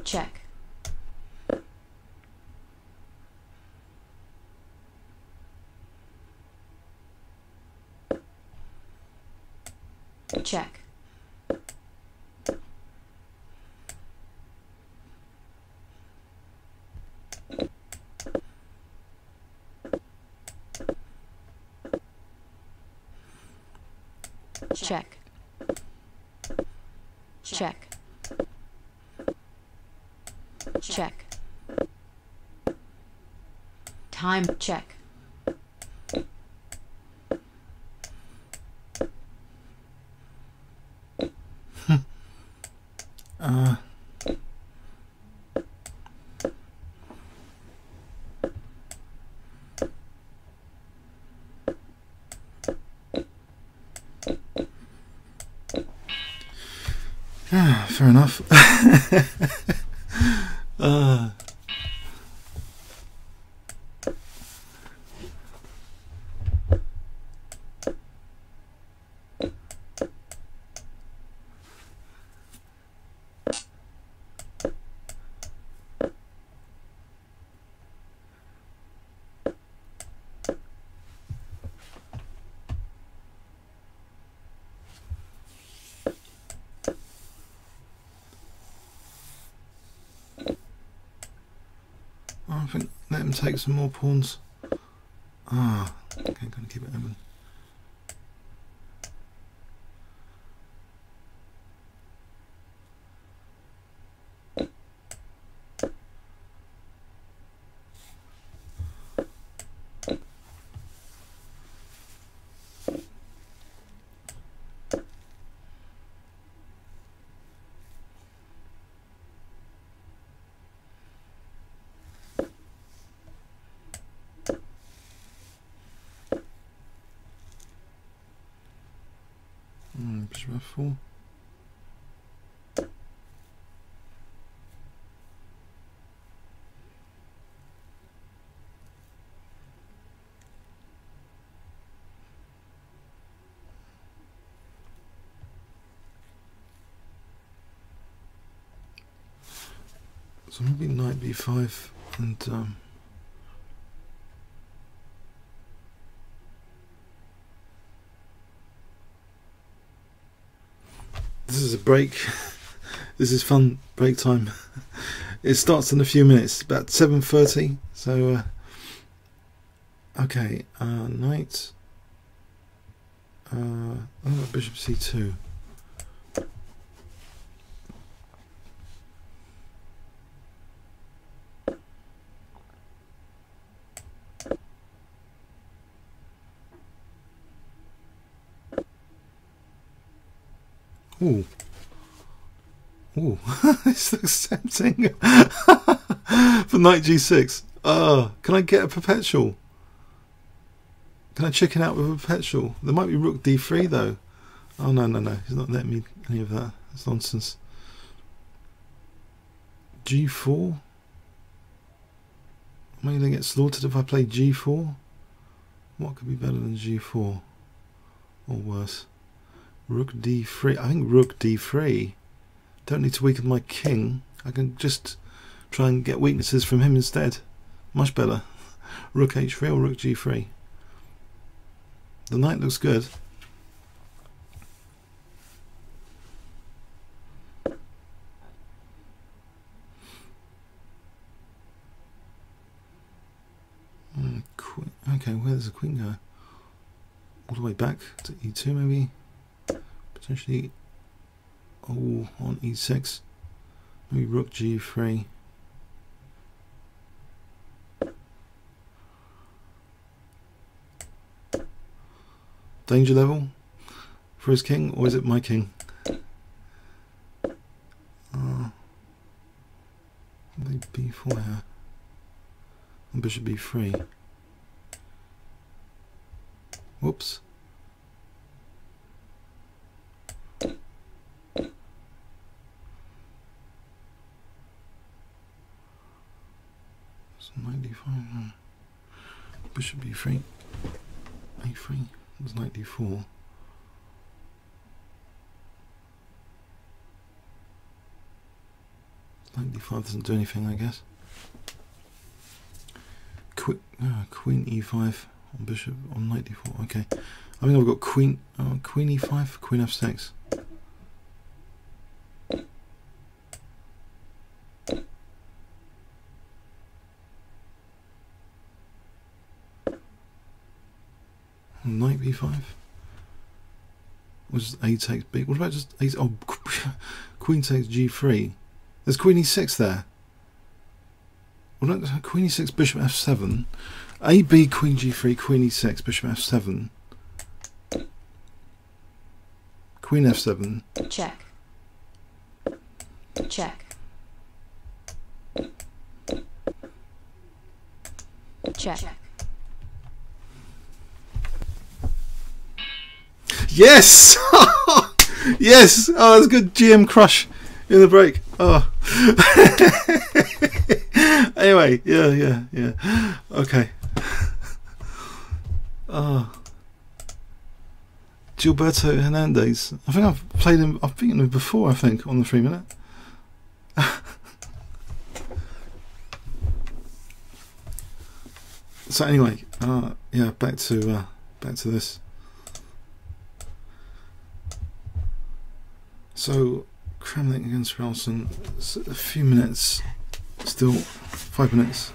Check. Check. Check. Check. Check. Time check. Fair enough. I think let him take some more pawns. Okay, gonna keep it open. Bishop F4. So maybe knight b5 and this is a break. This is fun break time. It starts in a few minutes, about 7:30. So okay, knight. Bishop c2. Ooh. Ooh, this looks tempting. For knight g6. Can I get a perpetual? Can I chicken out with a perpetual? There might be rook d3 though. Oh no, he's not letting me any of that. That's nonsense. g4? Am I going to get slaughtered if I play g4? What could be better than g4? Or worse? Rook d3. I think rook d3. Don't need to weaken my king. I can just try and get weaknesses from him instead. Much better. Rook h3 or rook g3. The knight looks good. Okay, where does the queen go? All the way back to e2 maybe? Potentially. Oh, on e6. Maybe rook g3. Danger level for his king, or is it my king? b4 here. And bishop b3. Whoops. So knight d5. Bishop b3. a3. There's knight d4. Knight d5 doesn't do anything, I guess. Queen e5 on bishop on knight d4. Okay, I think I've got queen e5, queen f6. Knight b5. Was a takes b? What about just a? Oh, queen takes g3. There's queen e6 there. Well, no, queen e6, bishop f7. A, b, queen g3, queen e6, bishop f7. Queen f7. Check. Check. Check. Yes! Yes! Oh, that's good GM crush in the break. Oh. Anyway, yeah. Okay. Gilberto Hernandez. I think I've played him. I've beaten him before. I think on the 3-minute. So anyway, yeah. Back to this. So Kramnik against Ralston. A few minutes. Still 5 minutes.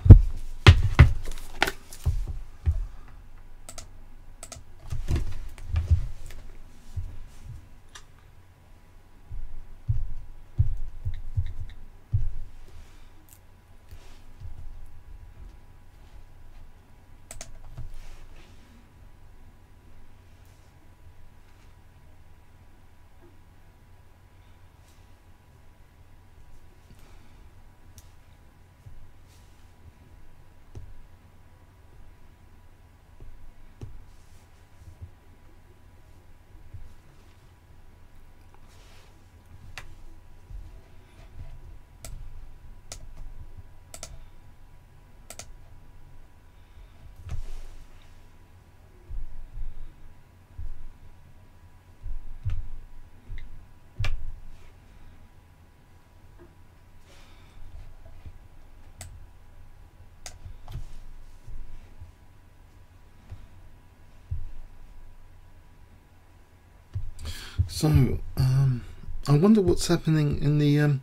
So I wonder what's happening in the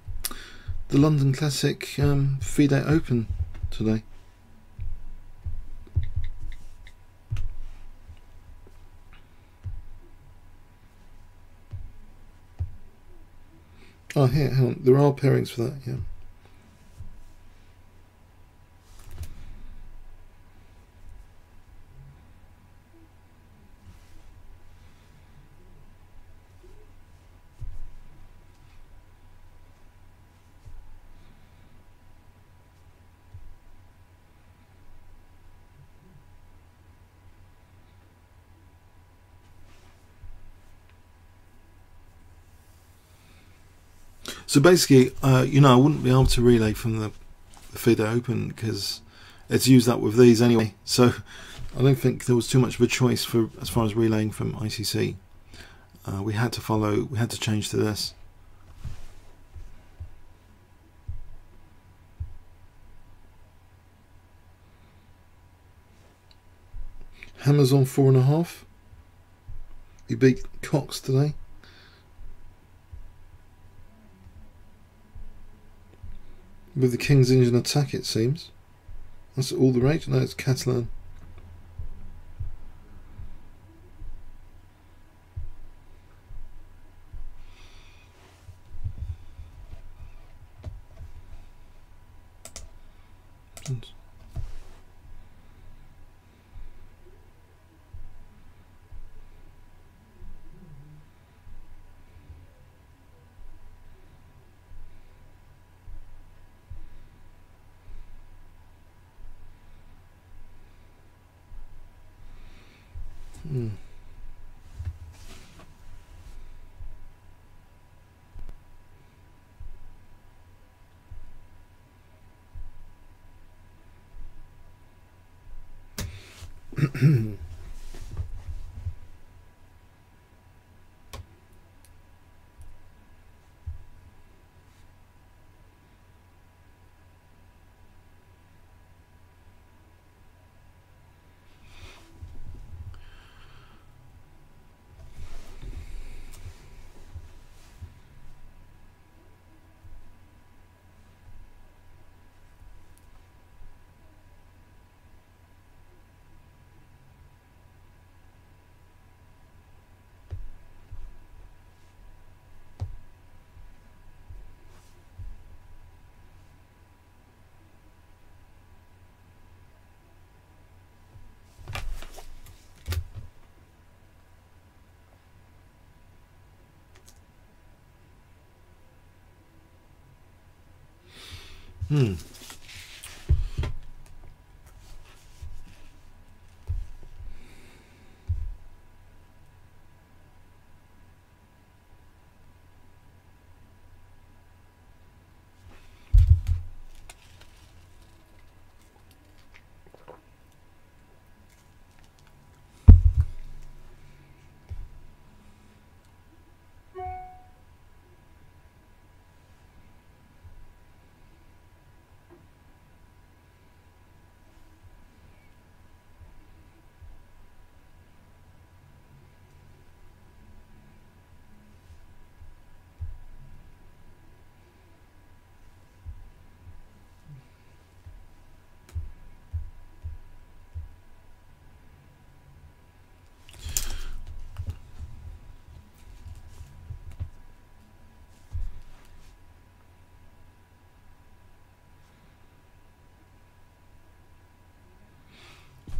London Classic FIDE Open today. Oh, here, hang on. There are pairings for that, yeah. So basically, you know, I wouldn't be able to relay from the FIDE Open because it's used up with these anyway. So I don't think there was too much of a choice for as far as relaying from ICC. We had to change to this. Hammers on 4.5. He beat Cox today. With the King's engine attack, it seems. That's all the rage. No, it's Catalan.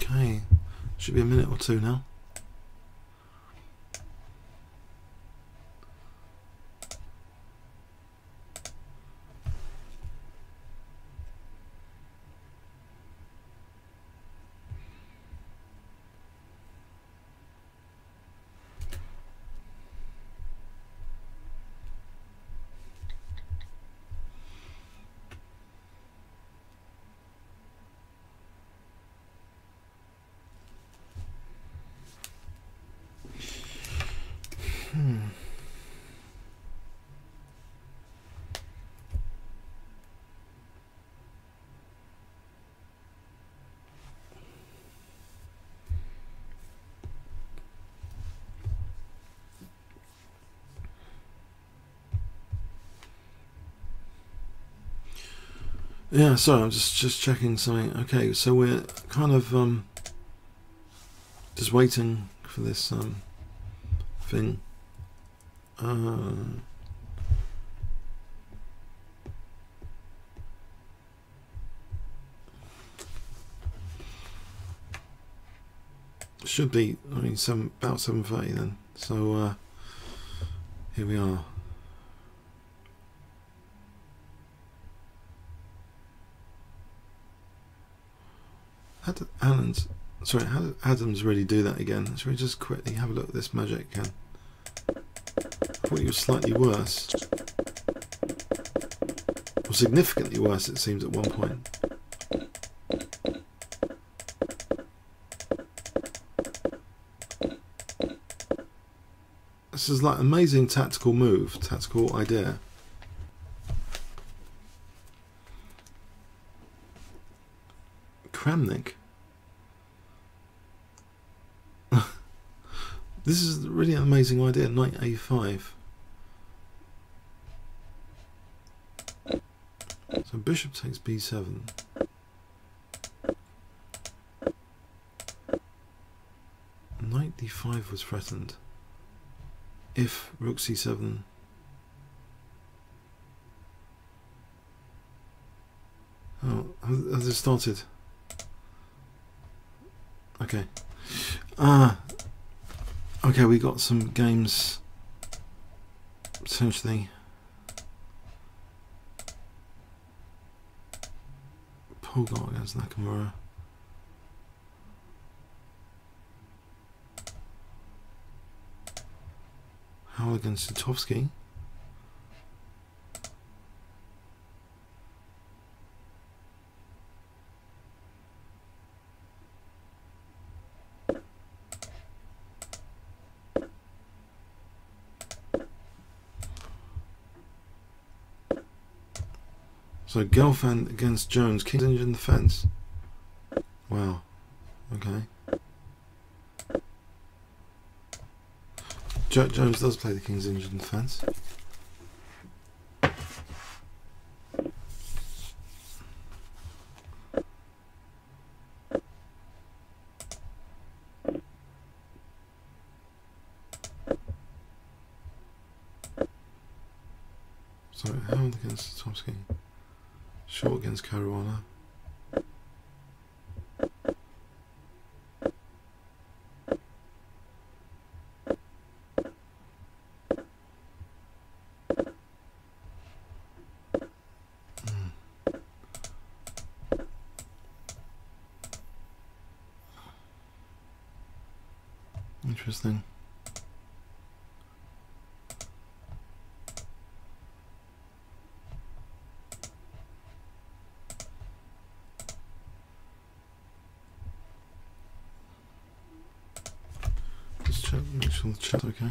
Okay, should be a minute or two now. Yeah, sorry, I'm just checking something. Okay, so we're kind of just waiting for this thing. Should be, I mean, about 7:30 then. So here we are. How did Adams really do that again? Shall we just quickly have a look at this magic again? I thought he was slightly worse. Or significantly worse, it seems, at one point. This is like amazing tactical move, tactical idea. Kramnik. This is really an amazing idea. Knight A5. So bishop takes B7. Knight D5 was threatened. If rook C7. Oh, has it started? Okay. Okay, we got some games potentially. Polgar against Nakamura. Howell against Sutovsky. So Gelfand against Jones, King's Indian defence. Wow. Okay. Jones does play the King's Indian defence. So Howard against Tomsky. Short against Caruana. Interesting. Just check, make sure the chat's okay.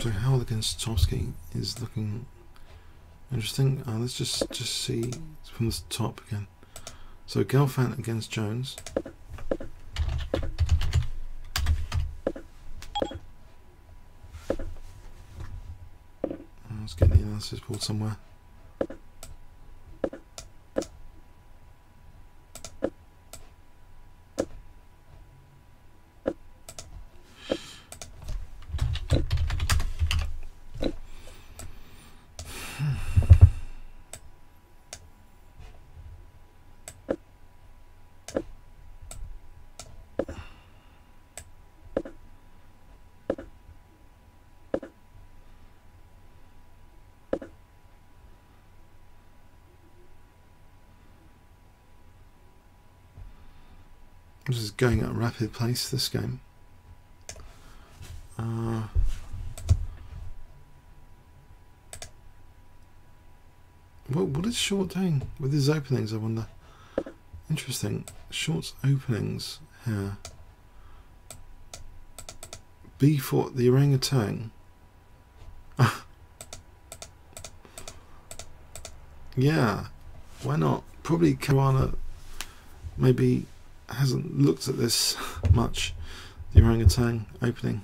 So Howell against Tomsky is looking interesting. Let's just see from the top again. So Gelfand against Jones. Let's get the analysis board somewhere. This is going at a rapid pace, this game. What is short doing with his openings, I wonder? Interesting. Short's openings here. B4, the orangutan. Yeah, why not? Probably Caruana maybe hasn't looked at this much. The orangutan opening.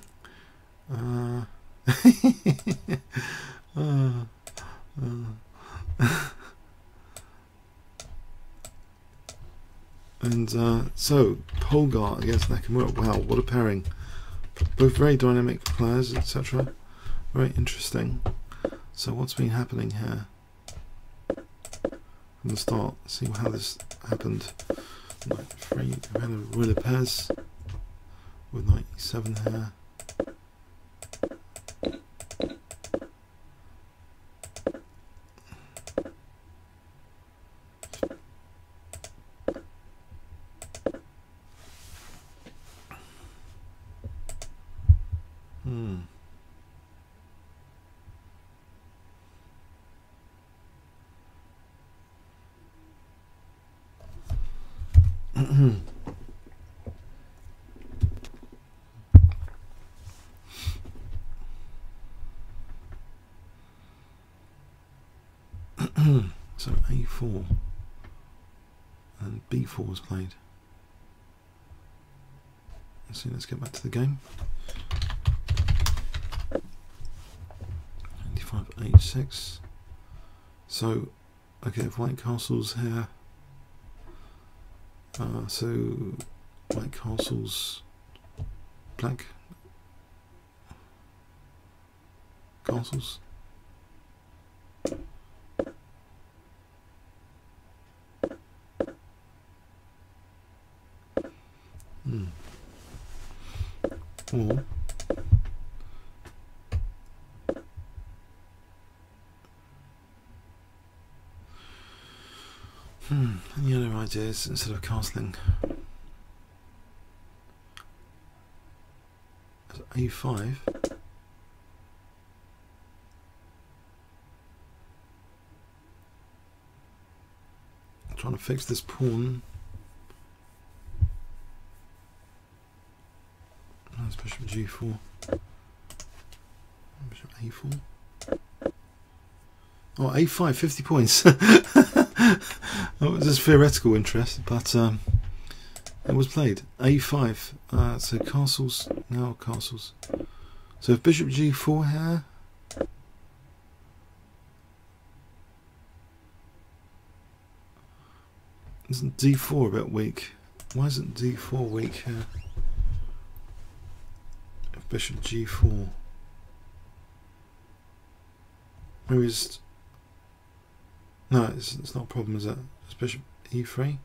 And so Polgar against Nakamura. Wow, what a pairing! Both very dynamic players, etc. Very interesting. So what's been happening here from the start? See how this happened. Knight 3, we had a royal of pairs with knight e7 here. So a4 and b4 was played. So let's get back to the game. 95 h6. So okay, if white castle's here, so white castle's black castles. Or any other ideas instead of castling? A5. Trying to fix this pawn. That's bishop g4. Bishop a4. Oh, a5, 50 points. That was just theoretical interest, but it was played. a5. So castles, now castles. So if bishop g4 here. Isn't d4 a bit weak? Why isn't d4 weak here? If bishop g4. Maybe it's... No, it's not a problem, is it? It's bishop e3.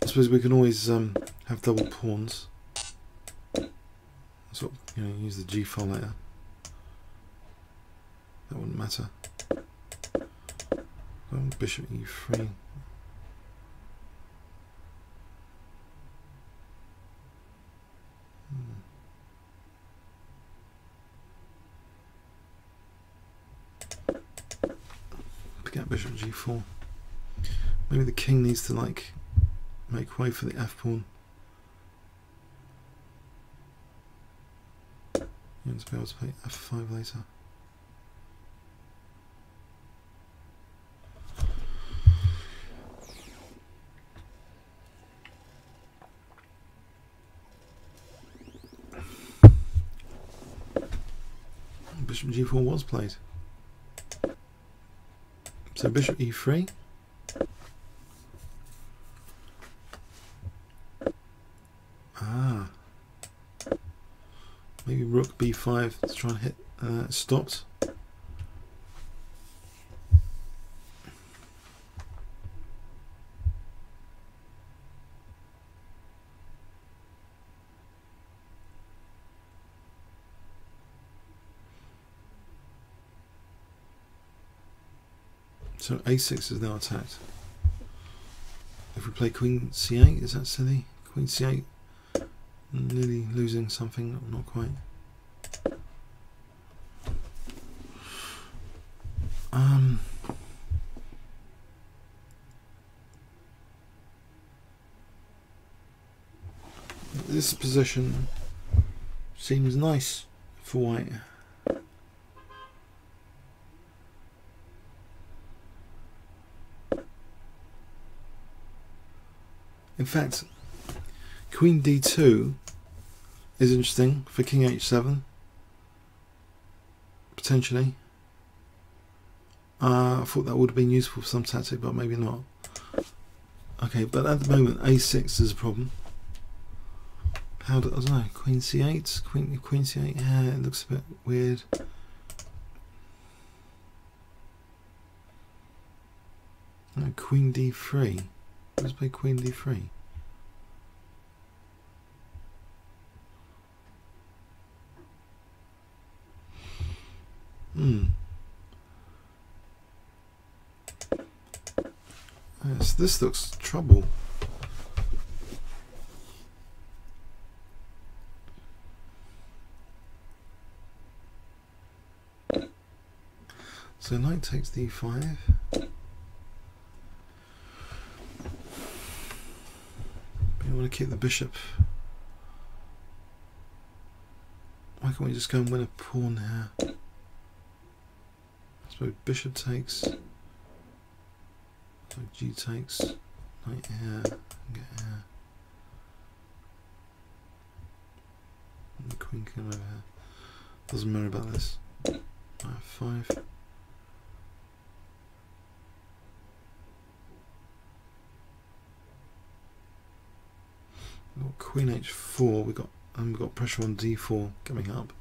I suppose we can always have double pawns. Sort of, you know, use the g file later. That wouldn't matter. Bishop e3. Get bishop g4. Maybe the king needs to like make way for the f pawn. You want to be able to play f5 later. Bishop g4 was played. So bishop e3. Maybe rook b5 to try and hit stopped. So a6 is now attacked. If we play queen c8, is that silly? Queen c8, nearly losing something, not quite. this position seems nice for white. In fact, Queen D2 is interesting for King H7, potentially. I thought that would have been useful for some tactic, but maybe not. Okay, but at the moment A6 is a problem. How do, I don't know, Queen C8, Queen C8, yeah, it looks a bit weird. No, Queen D3. Let's play Queen D3. Yes, this looks trouble. So knight takes D5. You want to keep the bishop. Why can't we just go and win a pawn here? I suppose bishop takes. So G takes. Knight here. Get here. And the queen can over here. Doesn't matter about this. F5. We've got Queen H4. We've got pressure on D4 coming up.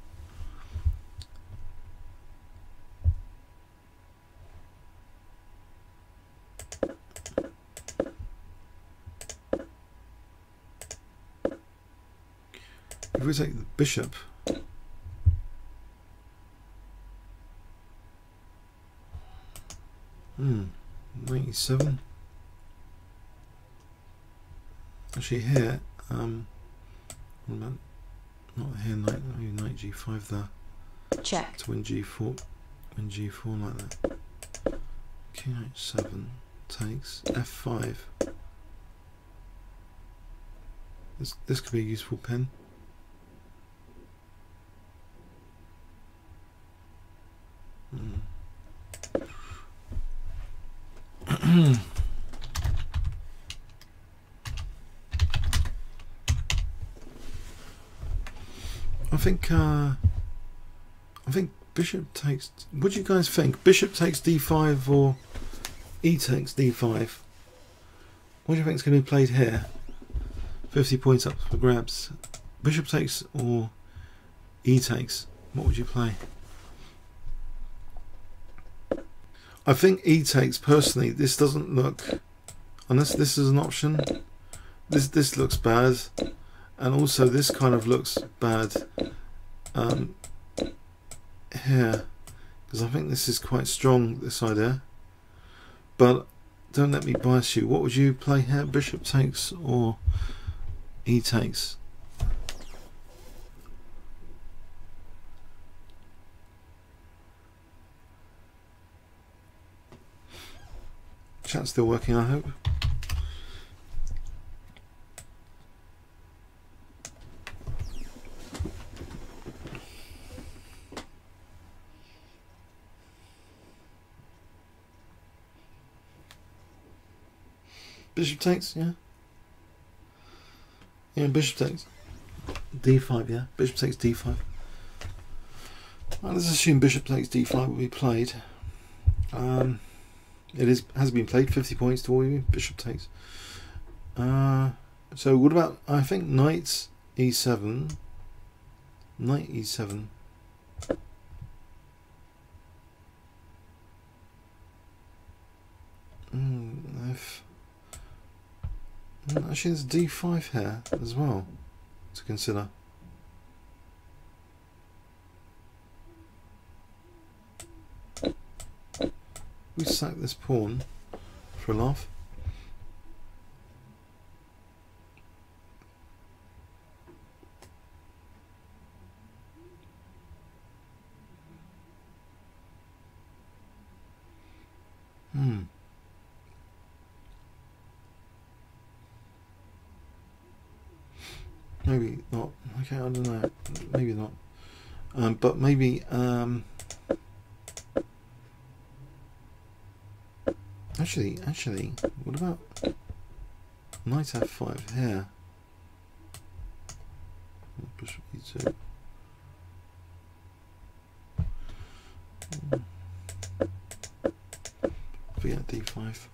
If we take the bishop, knight E7. Actually here, what about not here, knight G5 there. Check. To win G4 like that. King H7 takes F5. This could be a useful pin. I think bishop takes. What do you guys think? Bishop takes D5 or E takes D5? What do you think is going to be played here? 50 points up for grabs. Bishop takes or E takes? What would you play? I think E takes personally. This doesn't look, unless this is an option. This looks bad, and also this kind of looks bad here, because I think this is quite strong, this idea. But don't let me bias you. What would you play here? Bishop takes or E takes? Chat's still working, I hope. Bishop takes, yeah. Yeah, bishop takes D5, yeah. Bishop takes D5. Well, let's assume bishop takes D5 will be played. It has been played. 50 points to all you. Bishop takes. So what about? I think knight E7. Knight E7. Actually, there's D5 here as well to consider. We sack this pawn for a laugh. maybe not. Okay, I don't know. Maybe not. But maybe. Actually, what about knight f5 here? Bishop e2. Forget d5.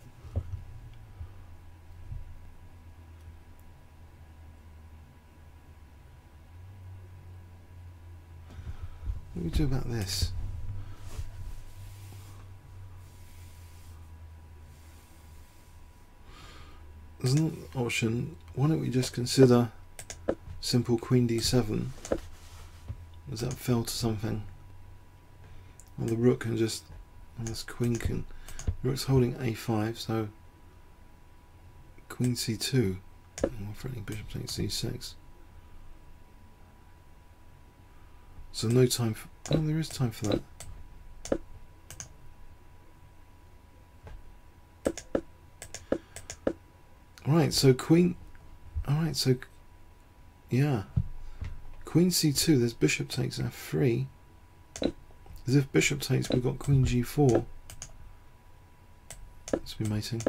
What do we do about this? There's another option. Why don't we just consider simple queen d7? Does that fail to something? Well, the rook can just, well, this queen can, the rook's holding a5, so queen c2. And we're threatening bishop takes c6. So no time for, oh, there is time for that. Right, so queen, alright, so, yeah. Queen c2, there's bishop takes f3. As if bishop takes, we've got queen g4. Let's be mating.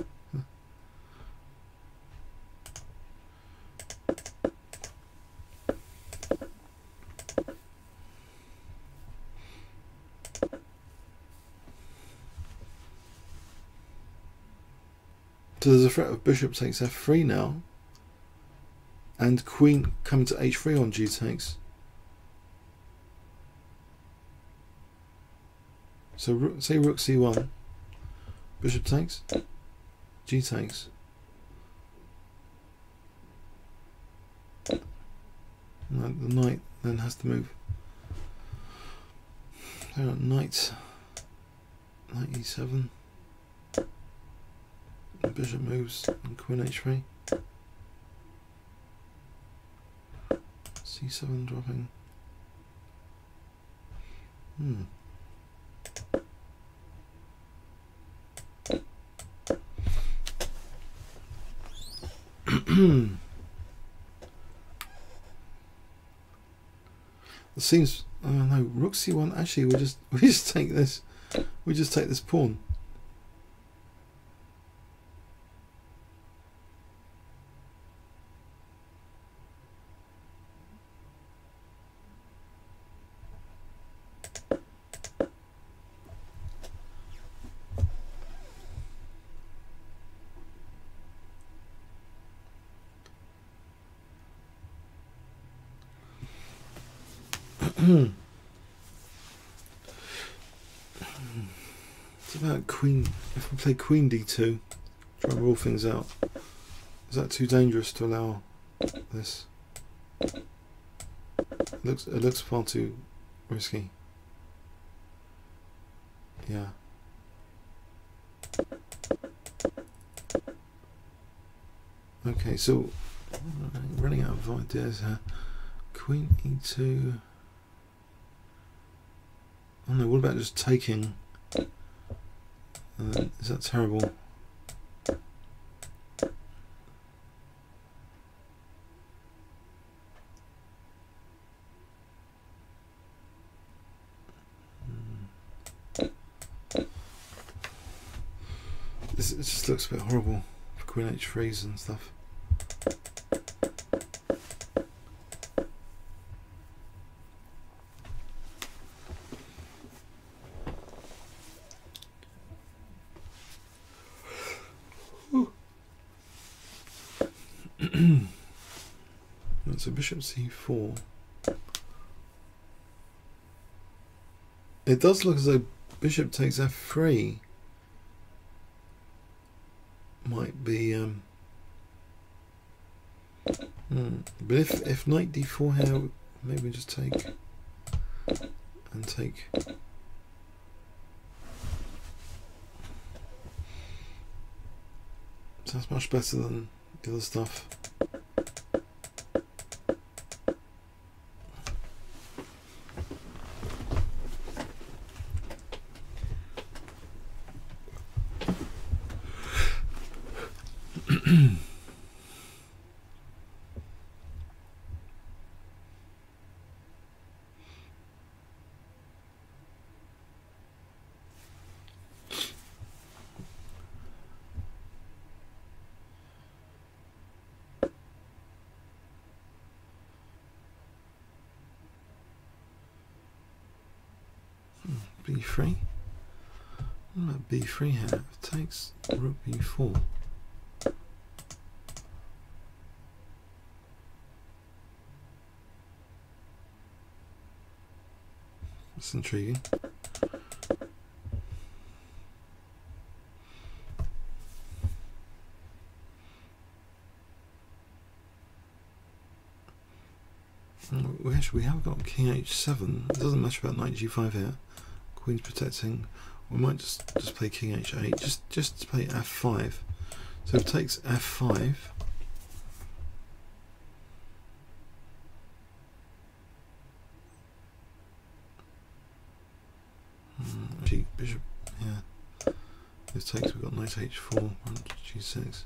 So there's a threat of bishop takes f3 now, and queen coming to h3 on g takes. So say rook c1, bishop takes, g takes. And the knight then has to move. So knight e7. And bishop moves and queen h3. c7 dropping. It seems, oh no, rook c1. Actually, we just take this. We just take this pawn. It's about queen. If we play queen d2, try and rule things out. Is that too dangerous to allow this? It looks far too risky. Yeah. Okay, so I'm running out of ideas here. Queen e2. Oh no, what about just taking? Is that terrible? It just looks a bit horrible for queen h3s and stuff. So bishop c4. It does look as though bishop takes f3 might be but if knight d4 here, maybe we just take and take. So that's much better than the other stuff. b3. What about b3 here? It takes rook b4. That's intriguing. We have got king h7. It doesn't matter about knight g5 here. Queen's protecting. We might just play king h8. Just play f5. So it takes f5. Bishop. Yeah. This takes. We've got knight h4. G6.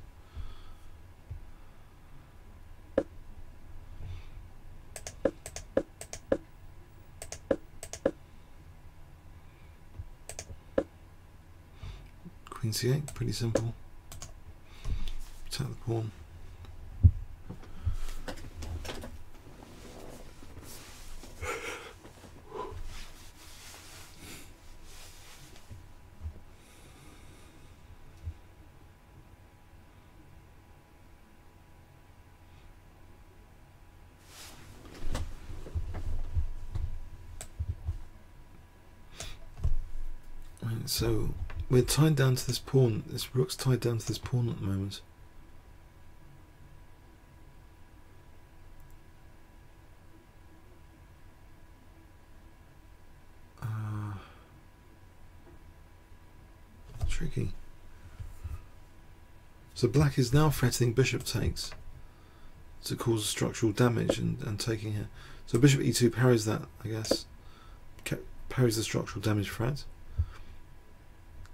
Queen c8, pretty simple. Protect the pawn. Right, so we're tied down to this pawn. This rook's tied down to this pawn at the moment. Tricky. So black is now threatening bishop takes to cause structural damage and taking here. So bishop e2 parries that, I guess. Parries the structural damage threat.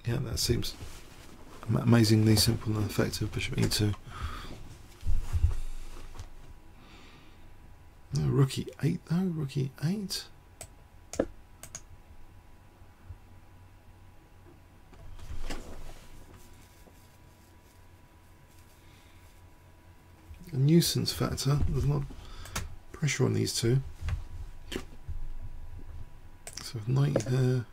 Yeah, that seems amazingly simple and effective. Bishop e2. No, rook e8 though. Rook e8. A nuisance factor. There's a lot of pressure on these two. So if knight here,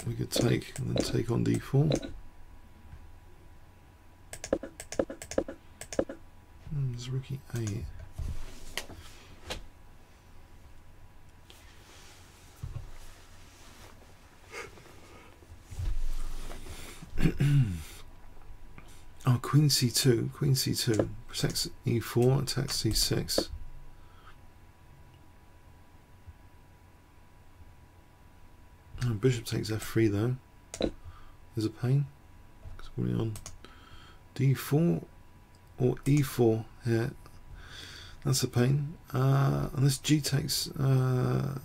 we could take and then take on d4. There's rook e8. Oh, queen c2. Queen c2 protects e4, attacks c6. Bishop takes f3 though. There's a pain. Because we're on d4 or e4 here. That's a pain. And this g takes. No,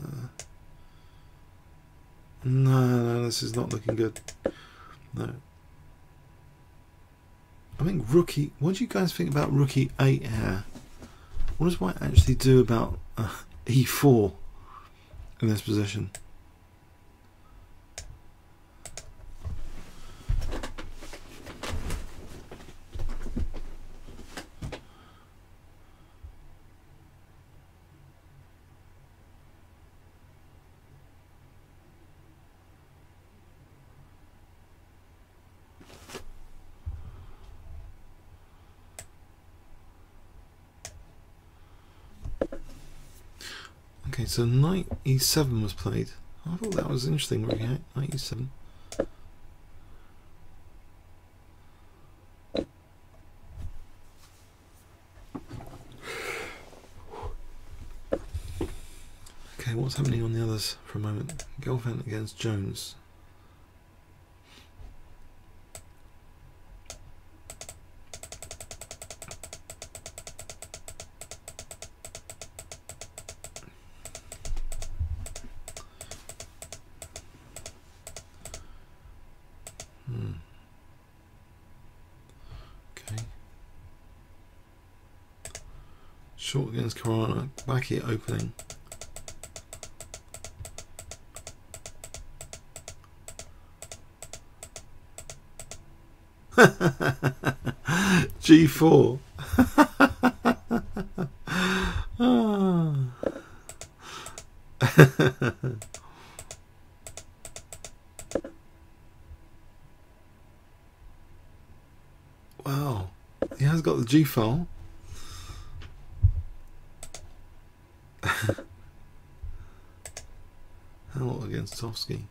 this is not looking good. No. I think rook e. What do you guys think about rook e8 here? What does white actually do about e4 in this position? Okay, so knight e7 was played. I thought that was interesting. Knight e7. Okay, what's happening on the others for a moment? Gelfand against Jones. Short against Karana, back here opening. G4. has got the G file. How against Tovsky?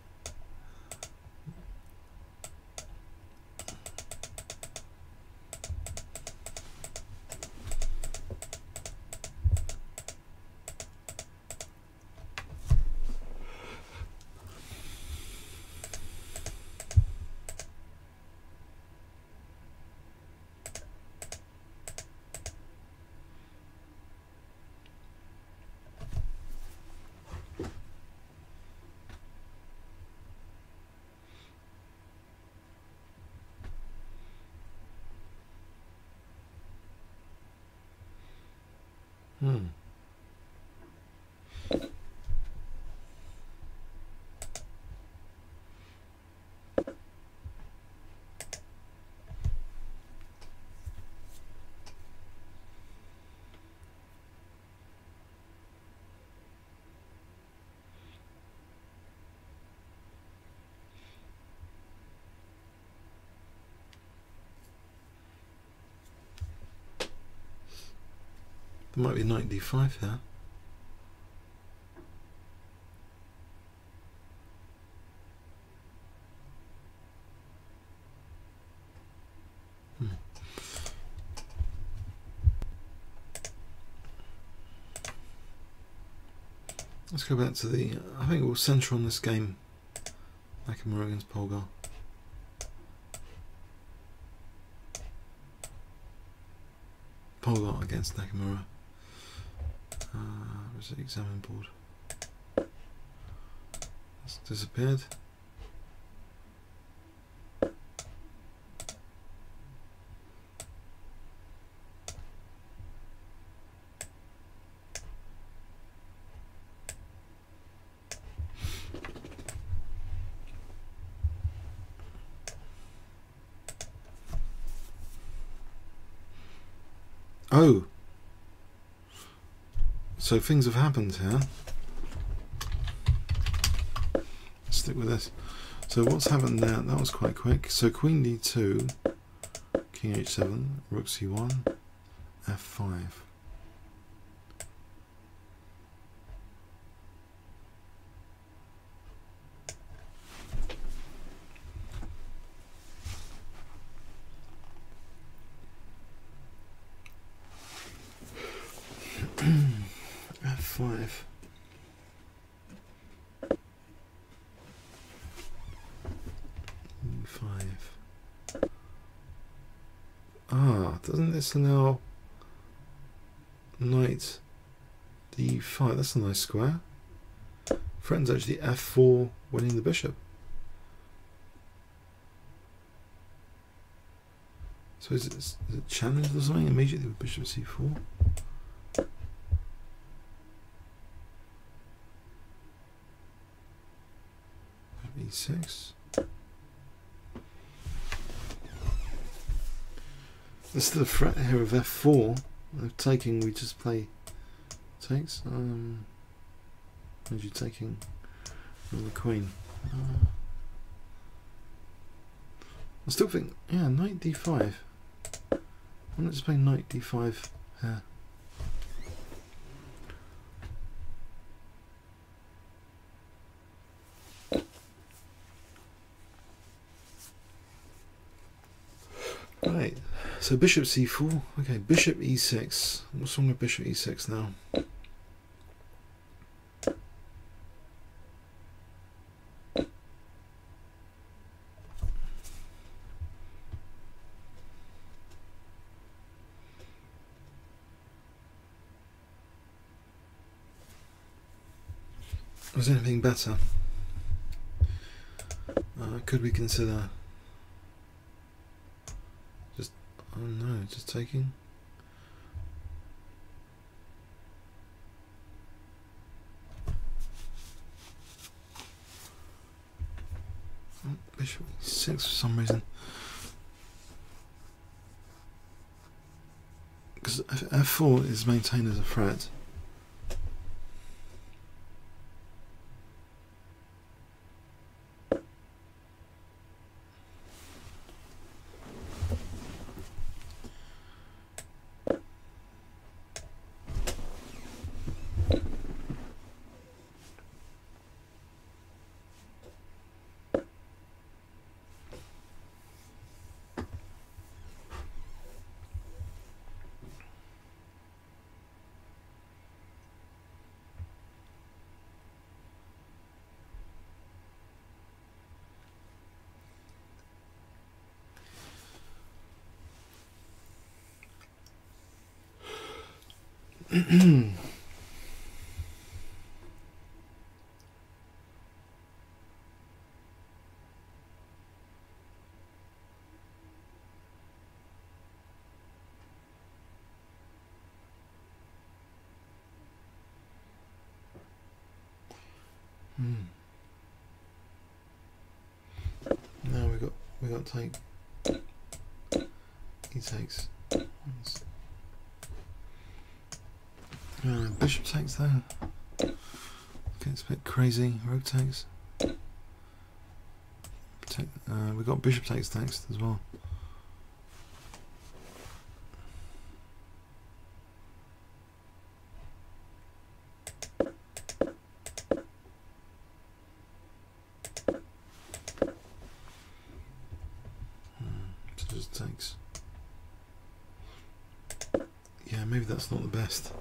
There might be knight d5 here. Let's go back to the, I think we'll centre on this game, Nakamura against Polgar. Polgar against Nakamura. Where's the examine board? It's disappeared. Oh, so things have happened here. Let's stick with this. So what's happened there? That was quite quick. So queen d2, king h7, rook c1, f5. F5. E5. Ah, doesn't this allow knight d5? That's a nice square. Threatens actually f4, winning the bishop. So is it challenged or something immediately with bishop c4? e6. There's still a threat here of f4. If taking, we just play takes. As you taking on the queen. I still think, yeah, knight d5. Why not just play knight d5 here? Right, so bishop c4. Okay, bishop e6. What's wrong with bishop e6 now? Was there anything better? Could we consider just, oh no, just taking? Oh, bishop e6 for some reason. Because f4 is maintained as a threat. Now we got take. He takes. Bishop takes there. Gets a bit crazy. Rook takes. We got bishop takes next as well. So just takes. Yeah, maybe that's not the best.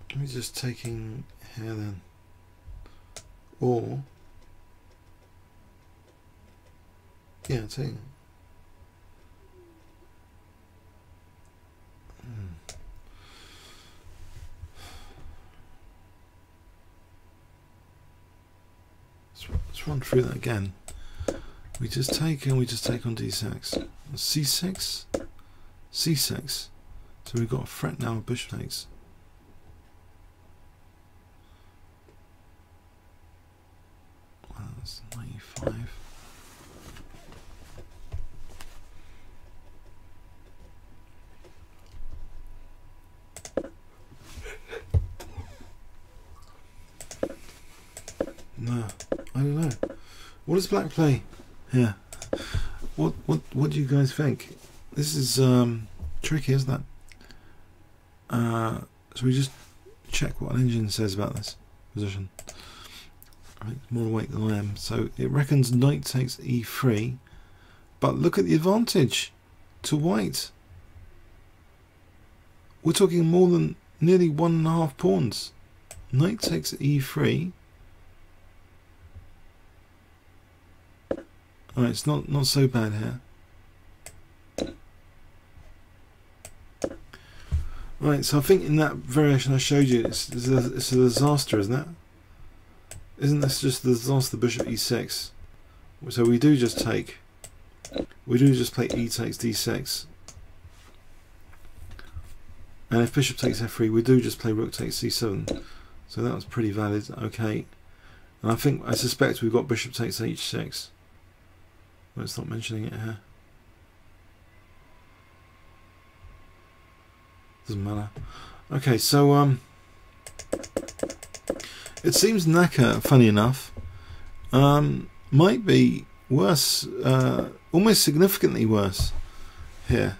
Let me just taking here then, or yeah, taking. Let's run through that again. We just take and we just take on d6, c6, c6. So we've got a threat now of bishop takes. Wow, that's 95. No, I don't know. What does black play here? What do you guys think? This is tricky, isn't it? So we just check what an engine says about this position. I think it's more awake than I am. So it reckons knight takes e3, but look at the advantage to white. We're talking more than nearly 1.5 pawns. Knight takes e3. Alright, it's not so bad here. Right, so I think in that variation I showed you, it's a disaster, isn't it? Isn't this just the disaster, bishop e6? So we do just take, we do just play e takes d6. And if bishop takes f3, we do just play rook takes c7. So that was pretty valid, okay. And I suspect we've got bishop takes h6. Let's not mentioning it here. Doesn't matter. Okay, so it seems Naka, funny enough, might be worse, almost significantly worse here.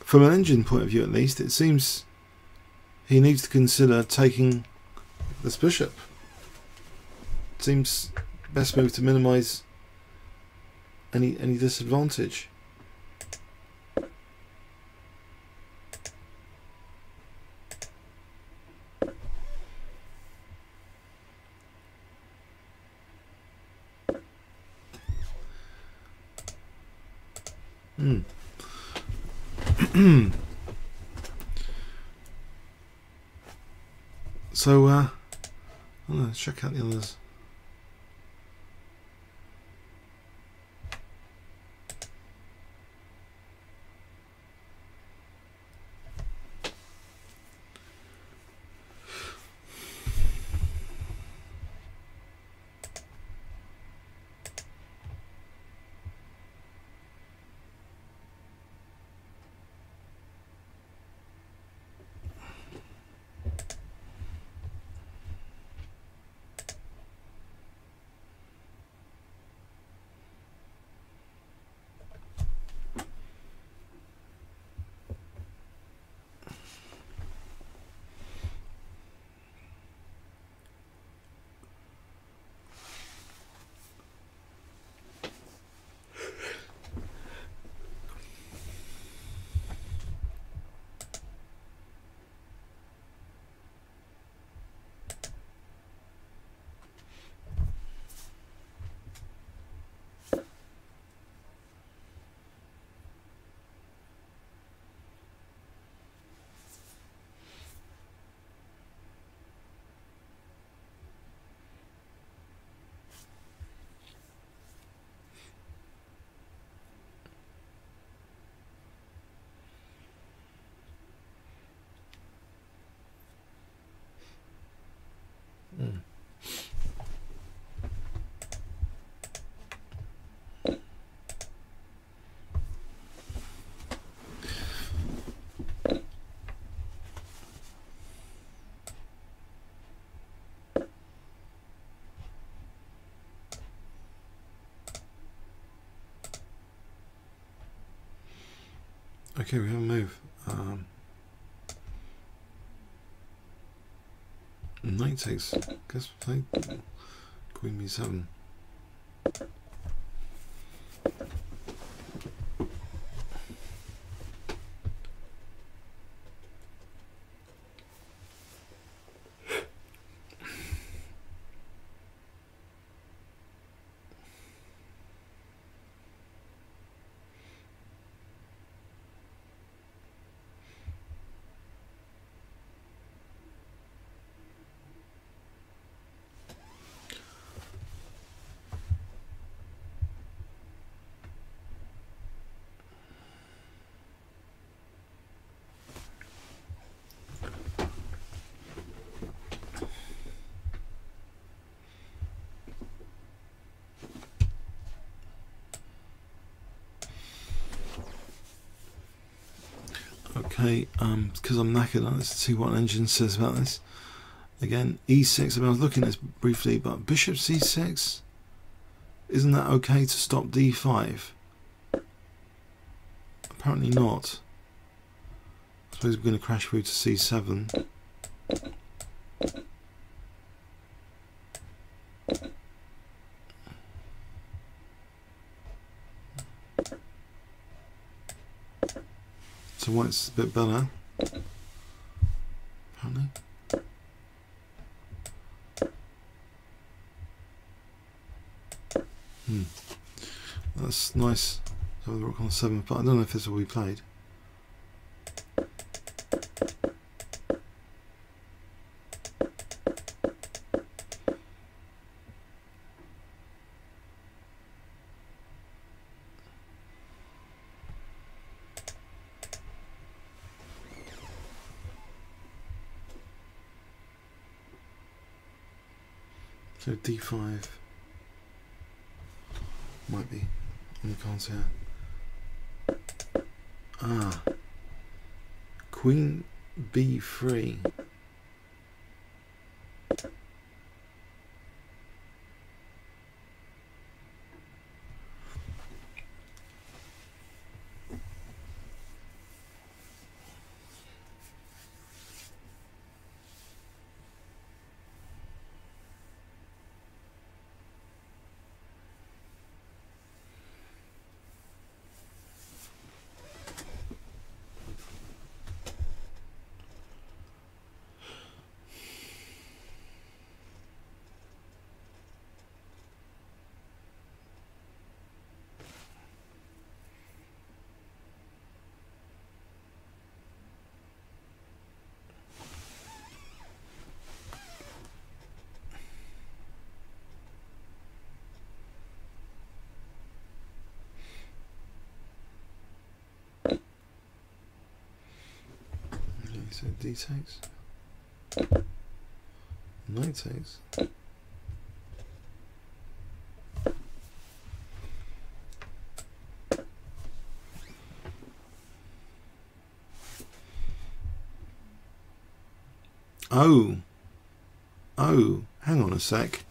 From an engine point of view, at least, it seems he needs to consider taking this bishop. It seems best move to minimise any disadvantage. So let's check out the others. Okay, we have a move. Knight takes. Guess play Queen B7. Okay, because I'm knackered, let's see what Engine says about this. Again, e6, I was looking at this briefly, but bishop c6, isn't that okay to stop d5? Apparently not. I suppose we're going to crash through to c7. So white's a bit better, apparently. That's nice. So the rook on the 7th, but I don't know if this will be played. So d5 might be on the cards here. Ah, Queen b3. So d takes, knight takes. Oh, hang on a sec.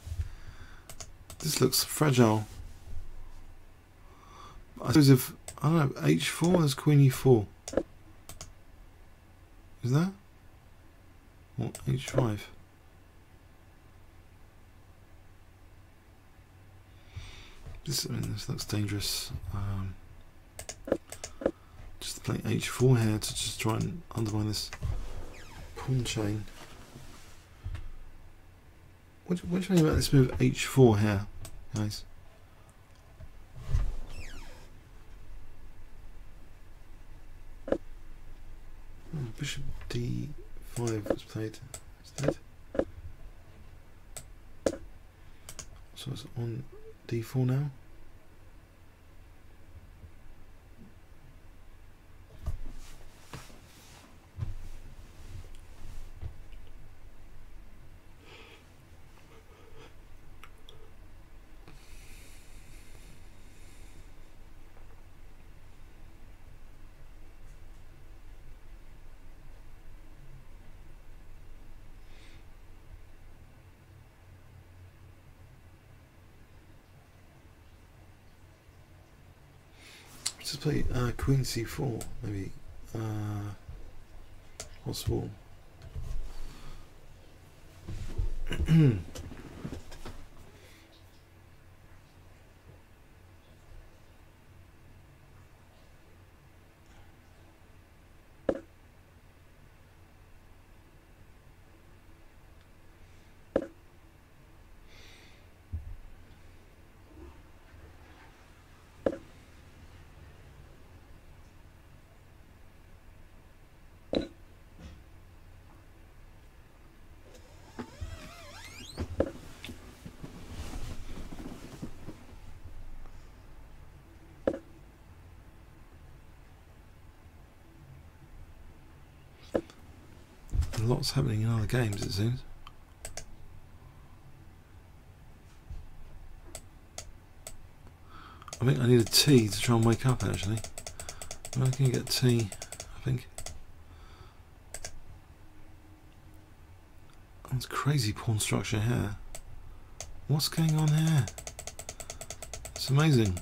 This looks fragile. I suppose if, I don't know, h4, there's queen e4. Is that? Or h5? This looks dangerous. Just playing h4 here to just try and undermine this pawn chain. What do you think about this move h4 here, guys? Bishop d5 was played instead. So it's on d4 now. Just play Queen C4, maybe. Possible. Lots happening in other games, it seems. I think I need a tea to try and wake up, actually. I can get tea, I think. That's crazy pawn structure here. What's going on here? It's amazing.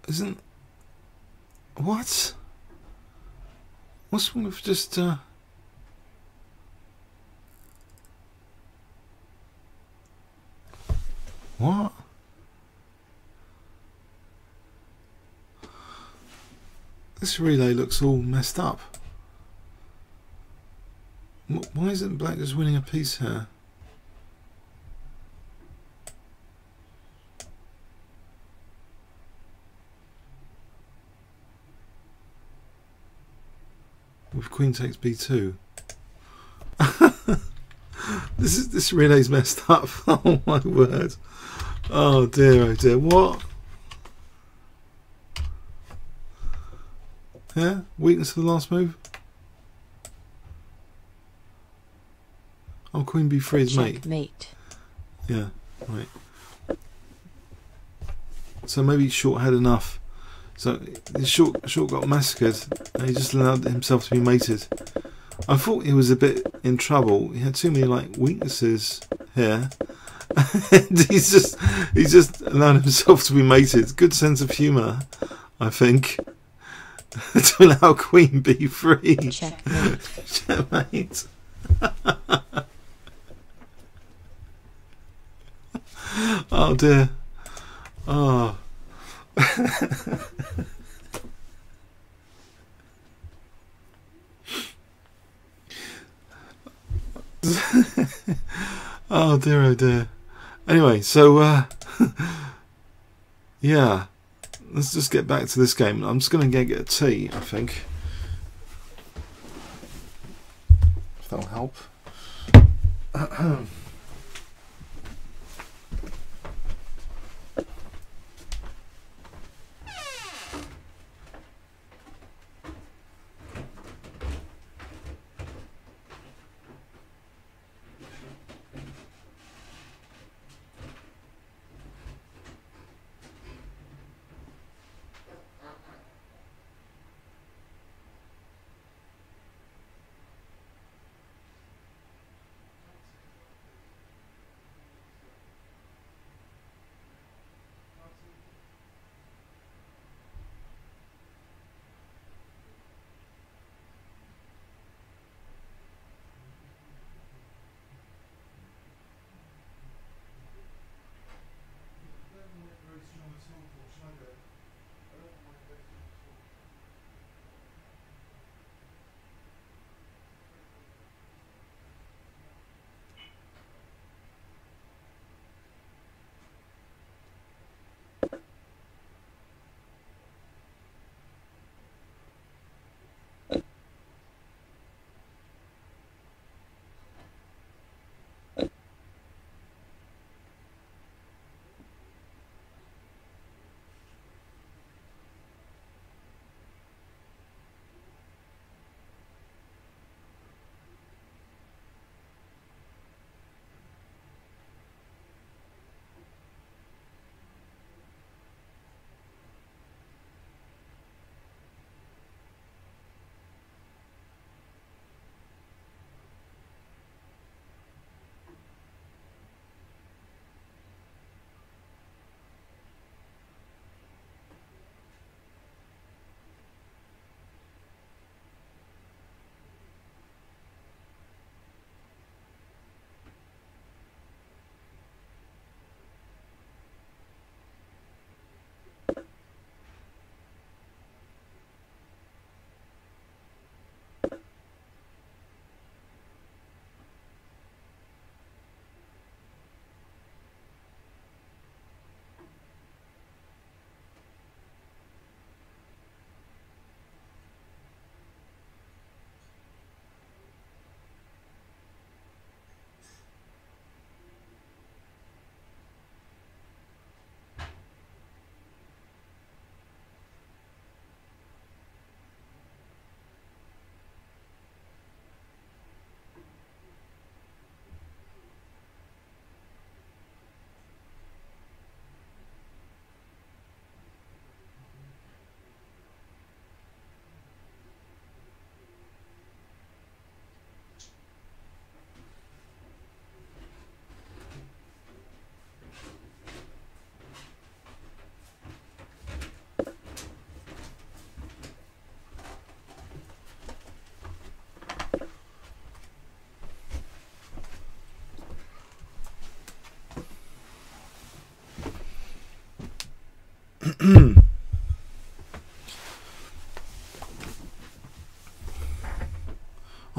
Isn't... What? What's wrong with just... What? This relay looks all messed up. Why isn't black just winning a piece here? With queen takes b2. This relay's messed up. Oh my word. Oh dear, what? Yeah, weakness of the last move. Oh, queen b3 is mate. Mate. Yeah, right. So maybe short had enough. So the short got massacred, and he just allowed himself to be mated. I thought he was a bit in trouble. He had too many like weaknesses here, and he's just allowed himself to be mated. Good sense of humour, I think, to allow queen b3. Checkmate. Checkmate. Oh dear. Oh. Oh dear, oh dear. Anyway, so yeah, let's just get back to this game. I'm just going to get a tea, I think, if that'll help.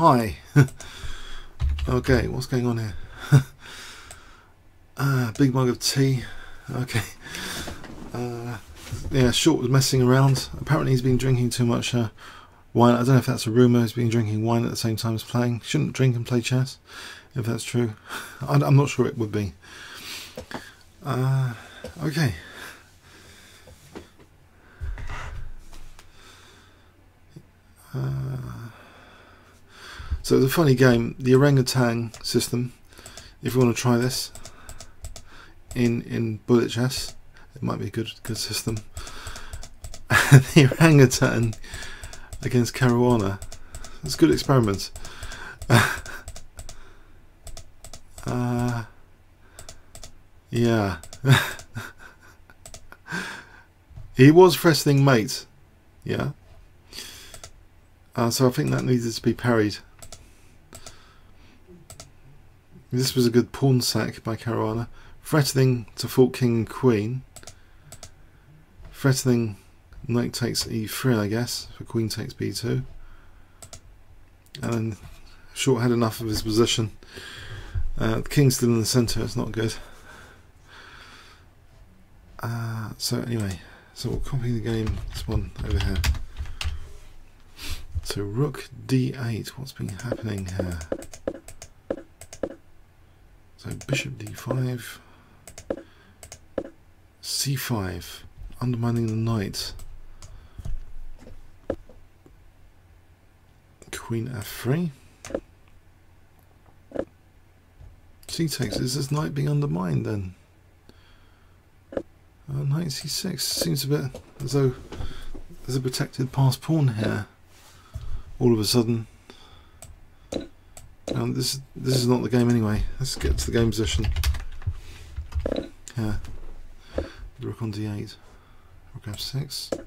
Hi. Okay, what's going on here? Big mug of tea. Okay. Yeah, Short was messing around. Apparently he's been drinking too much wine. I don't know if that's a rumour. He's been drinking wine at the same time as playing. Shouldn't drink and play chess, if that's true. I'm not sure it would be. Okay. So it's a funny game, the orangutan system. If you want to try this in bullet chess, it might be a good system. The orangutan against Caruana. It's a good experiment. Yeah. He was wrestling mate. Yeah. So I think that needed to be parried. This was a good pawn sack by Caruana. Threatening to fork king and queen. Threatening knight takes e3, I guess, for queen takes b2. And then Short had enough of his position. The king's still in the centre, it's not good. So anyway, so we'll copy the game, this one over here. So rook d8, what's been happening here? So bishop d5, c5, undermining the knight. Queen f3. C takes. Is this knight being undermined then? Knight c6 seems a bit as though there's a protected passed pawn here. All of a sudden. This is not the game anyway. Let's get to the game position. Yeah. Rook on d8. Rook f6.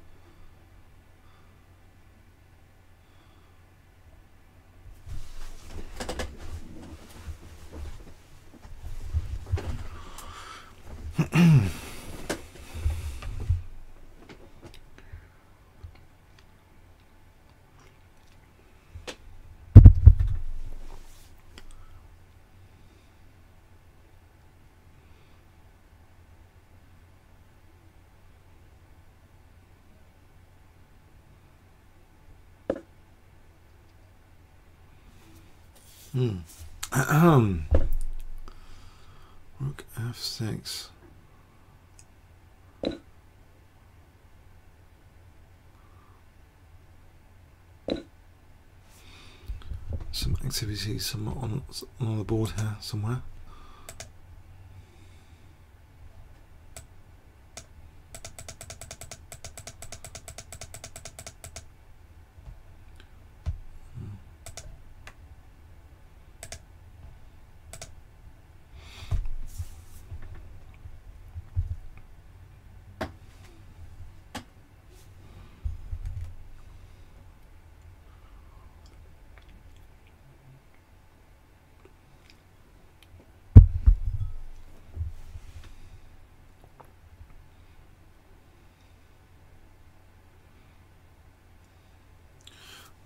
Rook f6. Some activity somewhat on the board here somewhere.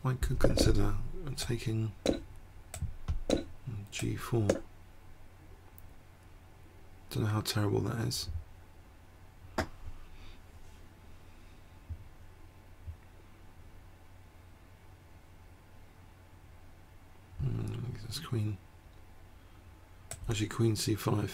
I could consider taking g4. Don't know how terrible that is. That's queen. Actually, queen c5.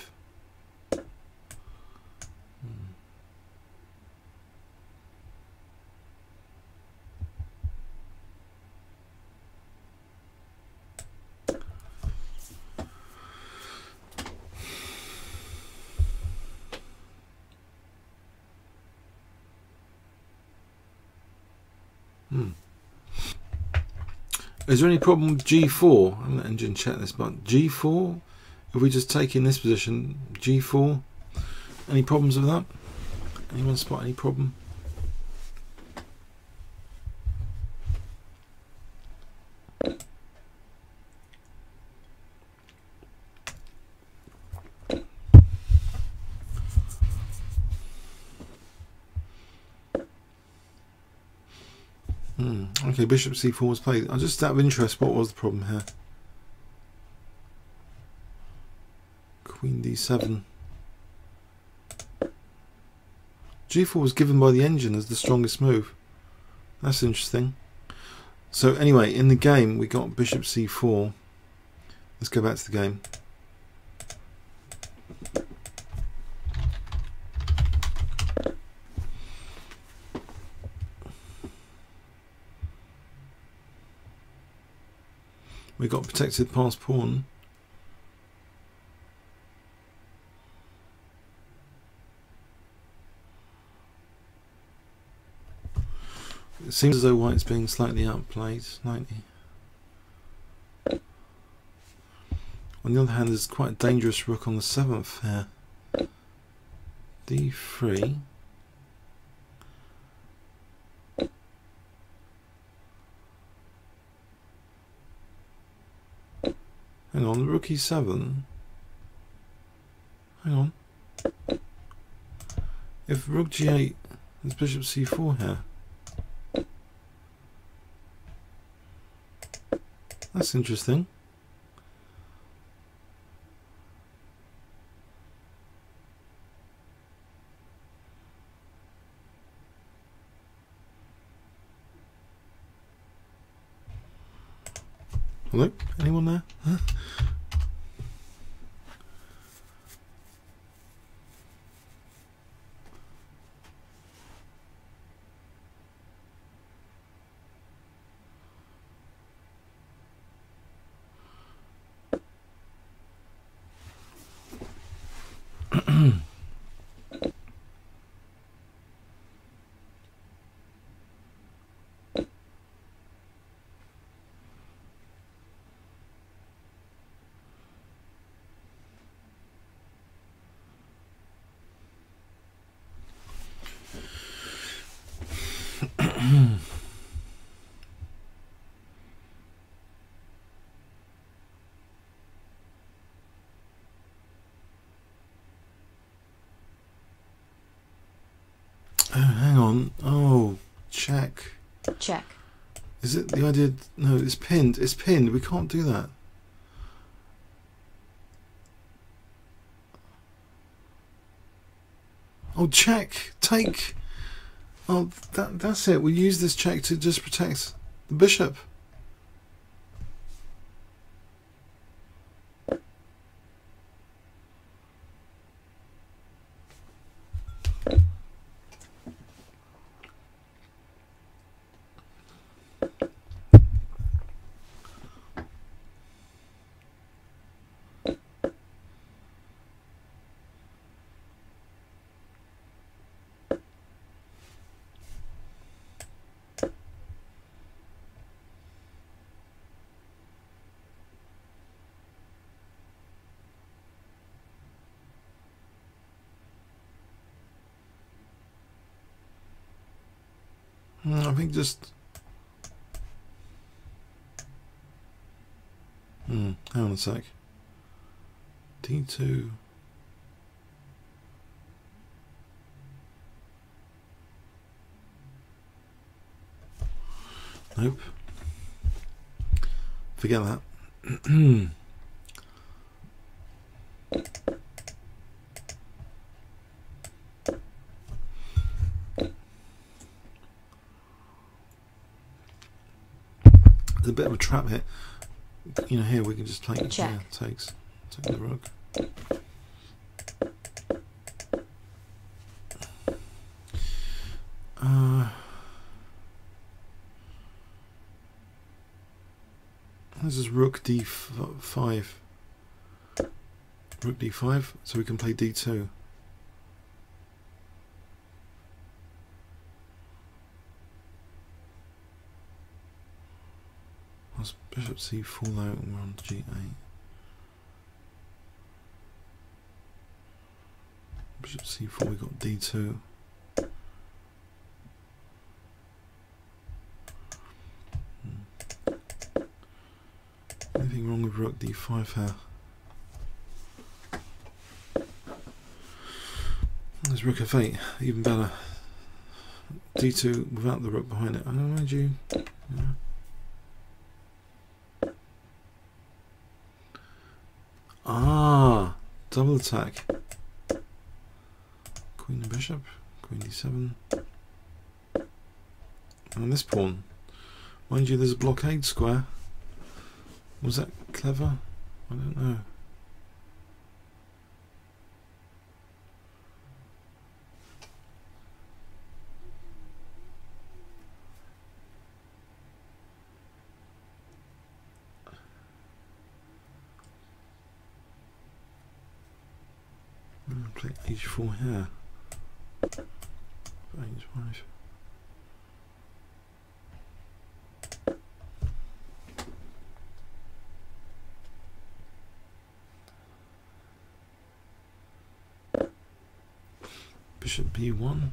Is there any problem with g4? I'm going to engine check this, but g4, if we just take in this position, g4, any problems with that? Anyone spot any problem? Okay, bishop c4 was played. Just out of interest, what was the problem here? Queen d7. g4 was given by the engine as the strongest move. That's interesting. So anyway, in the game we got bishop c4. Let's go back to the game. We got protected pass pawn. It seems as though white's being slightly outplayed, slightly. On the other hand, there's quite a dangerous rook on the 7th here. d3. Hang on, rook e7. Hang on. If rook g8, there's bishop c4 here. That's interesting. Hello? Anyone there? Huh? Oh, hang on. Oh, check. Check. Is it the idea? No, it's pinned. It's pinned. We can't do that. Oh, check. Take. Oh, that's it. We use this check to just protect the bishop. I think just... hang on a sec. D2. Nope. Forget that. There's a bit of a trap here. You know, here we can just play it. Check. Yeah, take the rook. This is rook d5. Rook d5, so we can play d2. That's bishop c4 though, and we're on g8. Bishop c4, we got d2. Anything wrong with rook d5 here? There's rook f8, even better. d2 without the rook behind it. I don't mind you. Yeah. Ah, double attack. Queen and bishop. Queen d7. And this pawn. Mind you, there's a blockade square. Was that clever? I don't know. Play h4 here. h5. Bishop b1.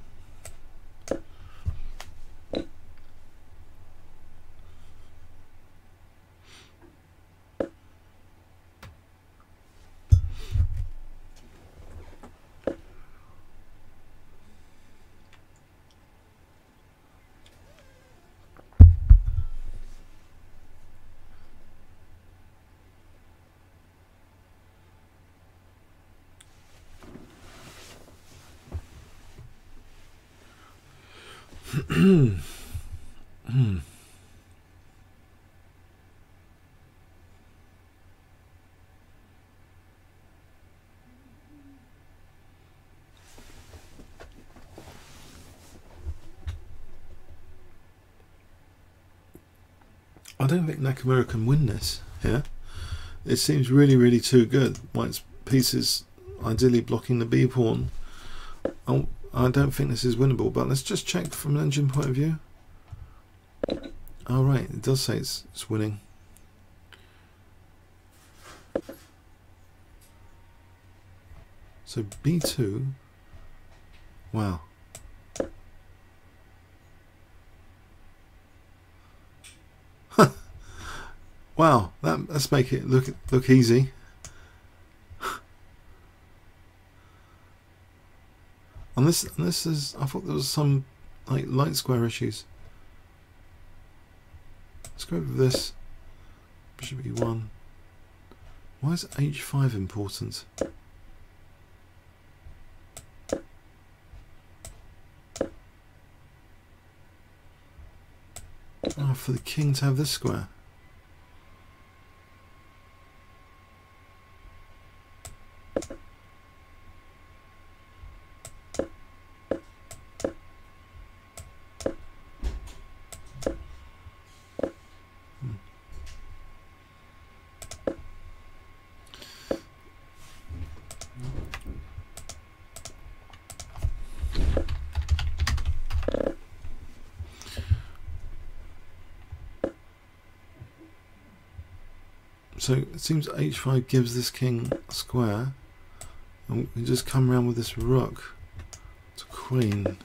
I don't think Nakamura can win this here. It seems really, really too good. White's pieces ideally blocking the b pawn. I don't think this is winnable, but let's just check from an engine point of view. Oh right, it does say it's winning. So b2. Wow. Wow, let's make it look easy. And this is, I thought there was some like light square issues. Let's go with this. Bishop e1. Why is h5 important? Oh, for the king to have this square. So it seems h5 gives this king a square, and we just come around with this rook to queen.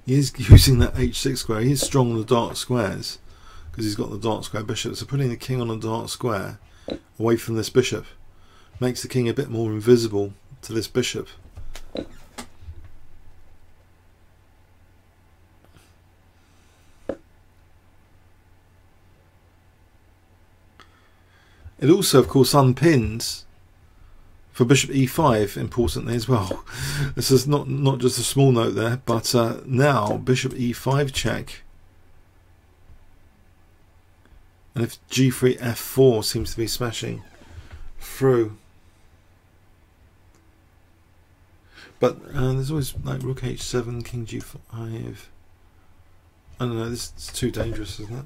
He is using that h6 square. He is strong on the dark squares because he's got the dark square bishop. So putting the king on a dark square away from this bishop makes the king a bit more invisible to this bishop. It also, of course, unpins for bishop e5, importantly as well. This is not just a small note there, but now bishop e5 check. And if g3 f4 seems to be smashing through. But there's always like rook h7, king g5. I don't know, this is too dangerous, isn't it?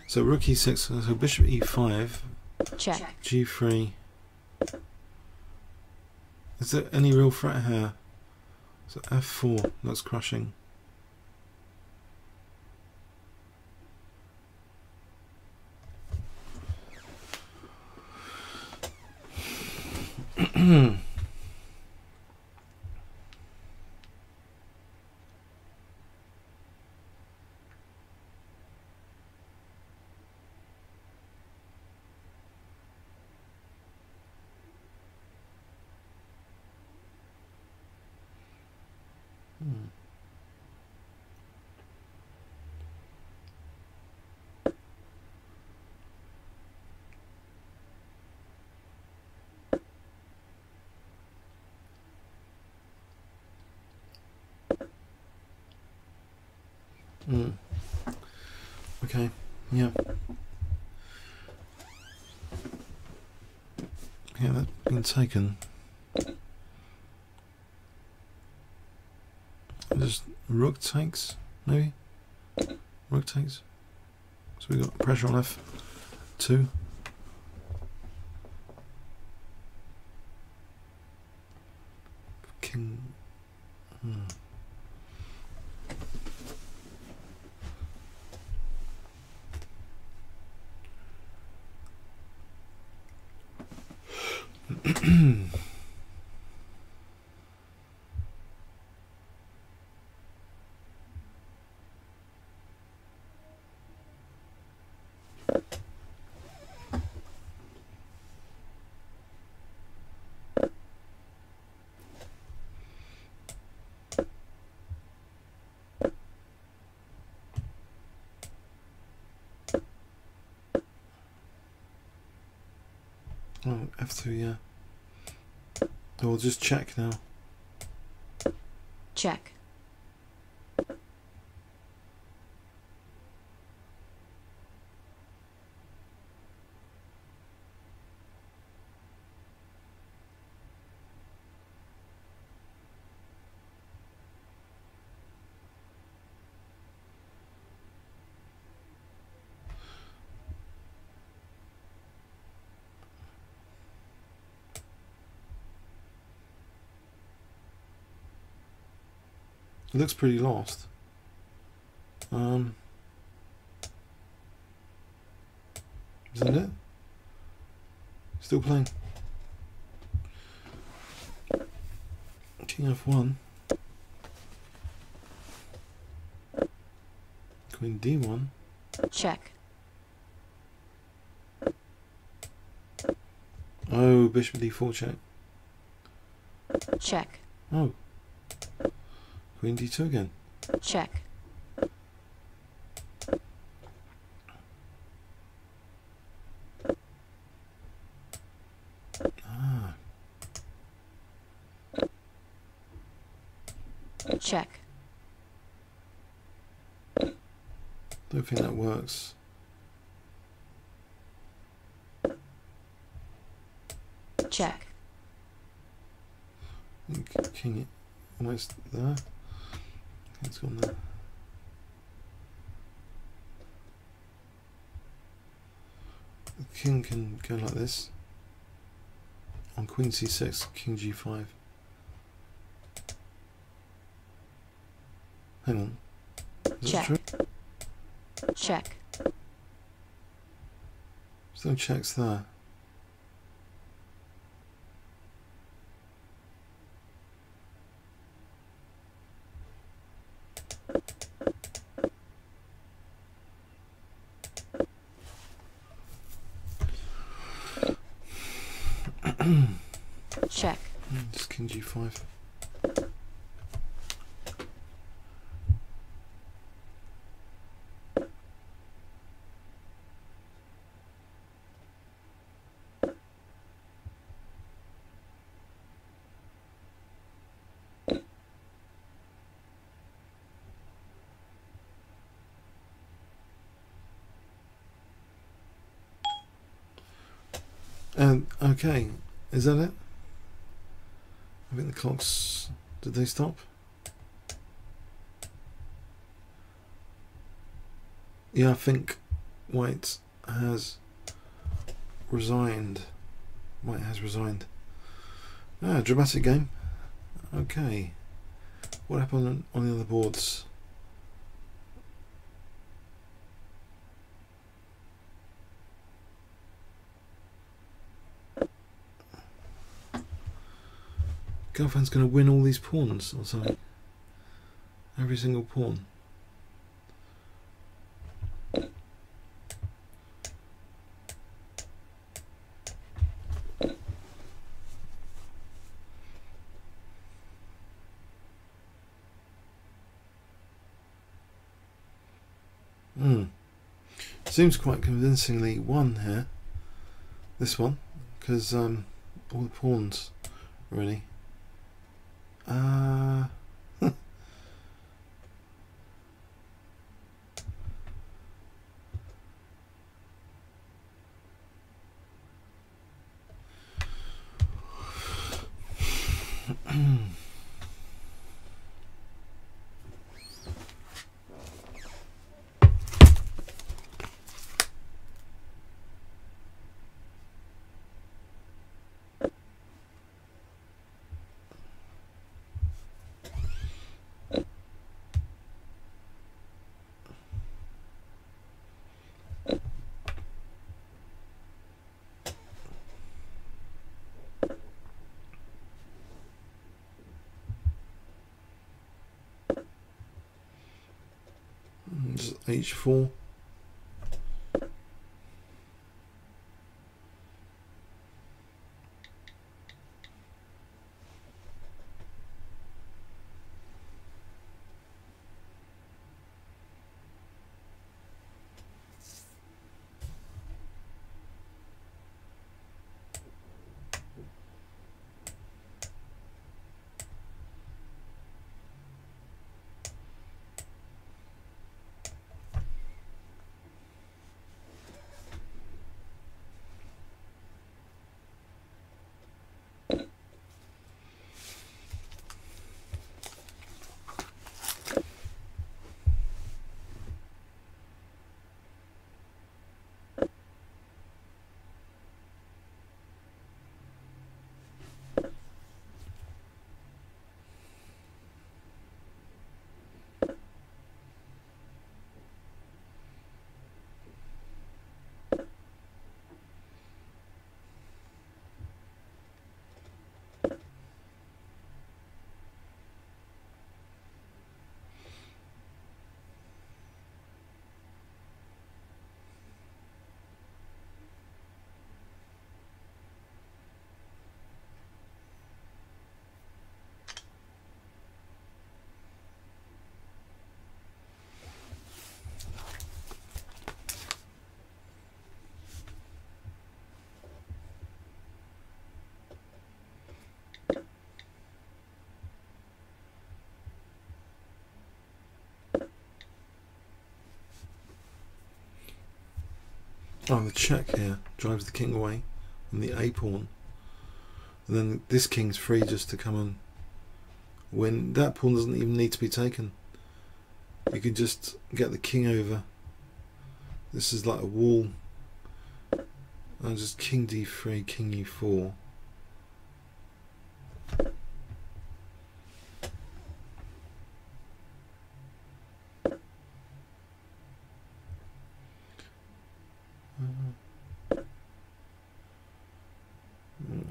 So rook e6, so bishop e5, check, g3. Is there any real threat here? So f4, that's crushing. Okay, yeah. Yeah, that's been taken. Just rook takes, maybe? Rook takes. So we got pressure on f2. King. Oh, f2, yeah. We'll just check now. check, It looks pretty lost. Isn't it? Still playing. King f1. Queen d1. check, Oh, bishop d4 check. check, Oh. Queen d2 again. check, Ah. check, Don't think that works. check, King almost there. It's gone there. The king can go like this. On queen c6, king g5. Hang on. Is that check, true? check, There's no checks there. check, Just king g5. And okay, is that it? I think the clocks, did they stop? Yeah, I think White has resigned. White has resigned. Ah, dramatic game. Okay. What happened on the other boards? Girlfriend's going to win all these pawns or something. Every single pawn. Seems quite convincingly won here. This one, because all the pawns, really. H4. Oh, the check here drives the king away and the a pawn, and then this king's free just to come and win. That pawn doesn't even need to be taken. You can just get the king over. This is like a wall. And just king d3, king e4.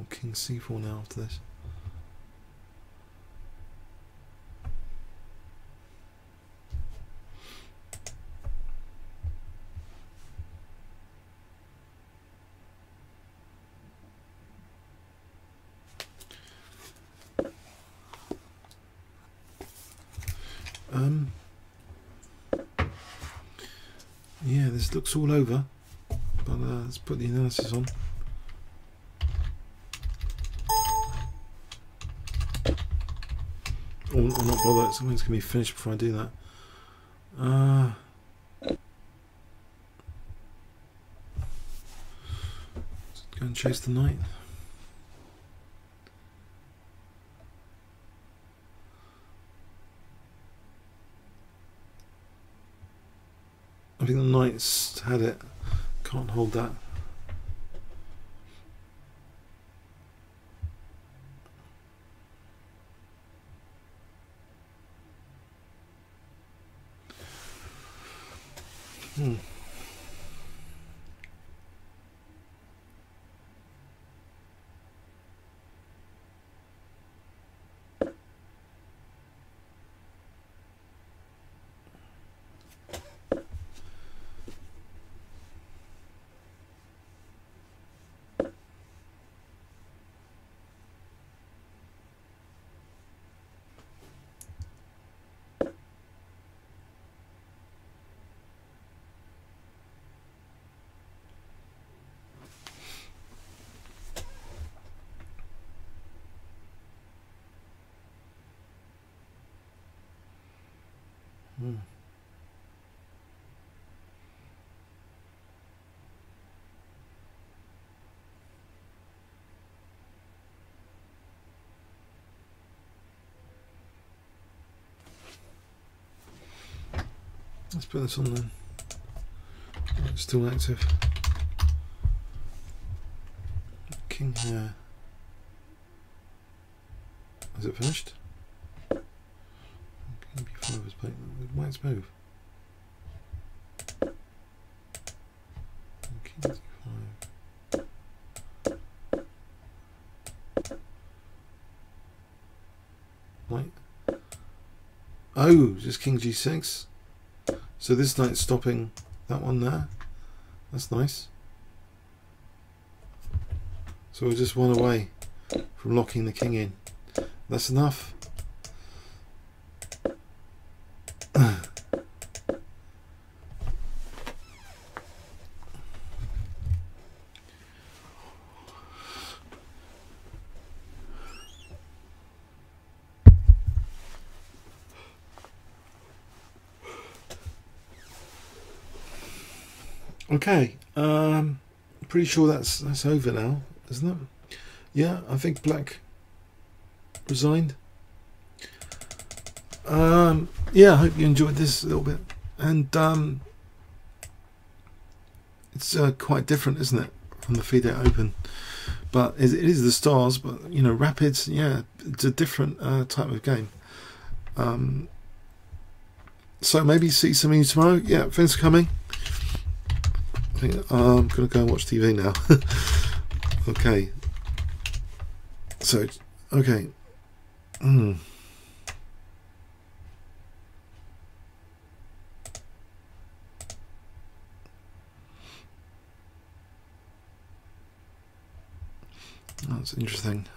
King c4 now after this. Yeah, this looks all over, but let's put the analysis on. Or not bother, something's going to be finished before I do that. Let's go Try and chase the knight. I think the knight's had it. Can't hold that. Let's put this on then. It's still active. King here. Is it finished? King b5 is back. White's move. King d5. White. Oh, just king g6. So this knight's stopping that one there. That's nice. So we're just one away from locking the king in. That's enough. Okay, pretty sure that's over now, isn't it? Yeah, I think black resigned. Yeah, I hope you enjoyed this a little bit, and it's quite different, isn't it, from the FIDE Open? But it is the stars, but you know, rapids, yeah, it's a different type of game. So maybe see some of you tomorrow. Yeah, thanks for coming. I think I'm going to go and watch TV now. Okay. So, okay. That's interesting.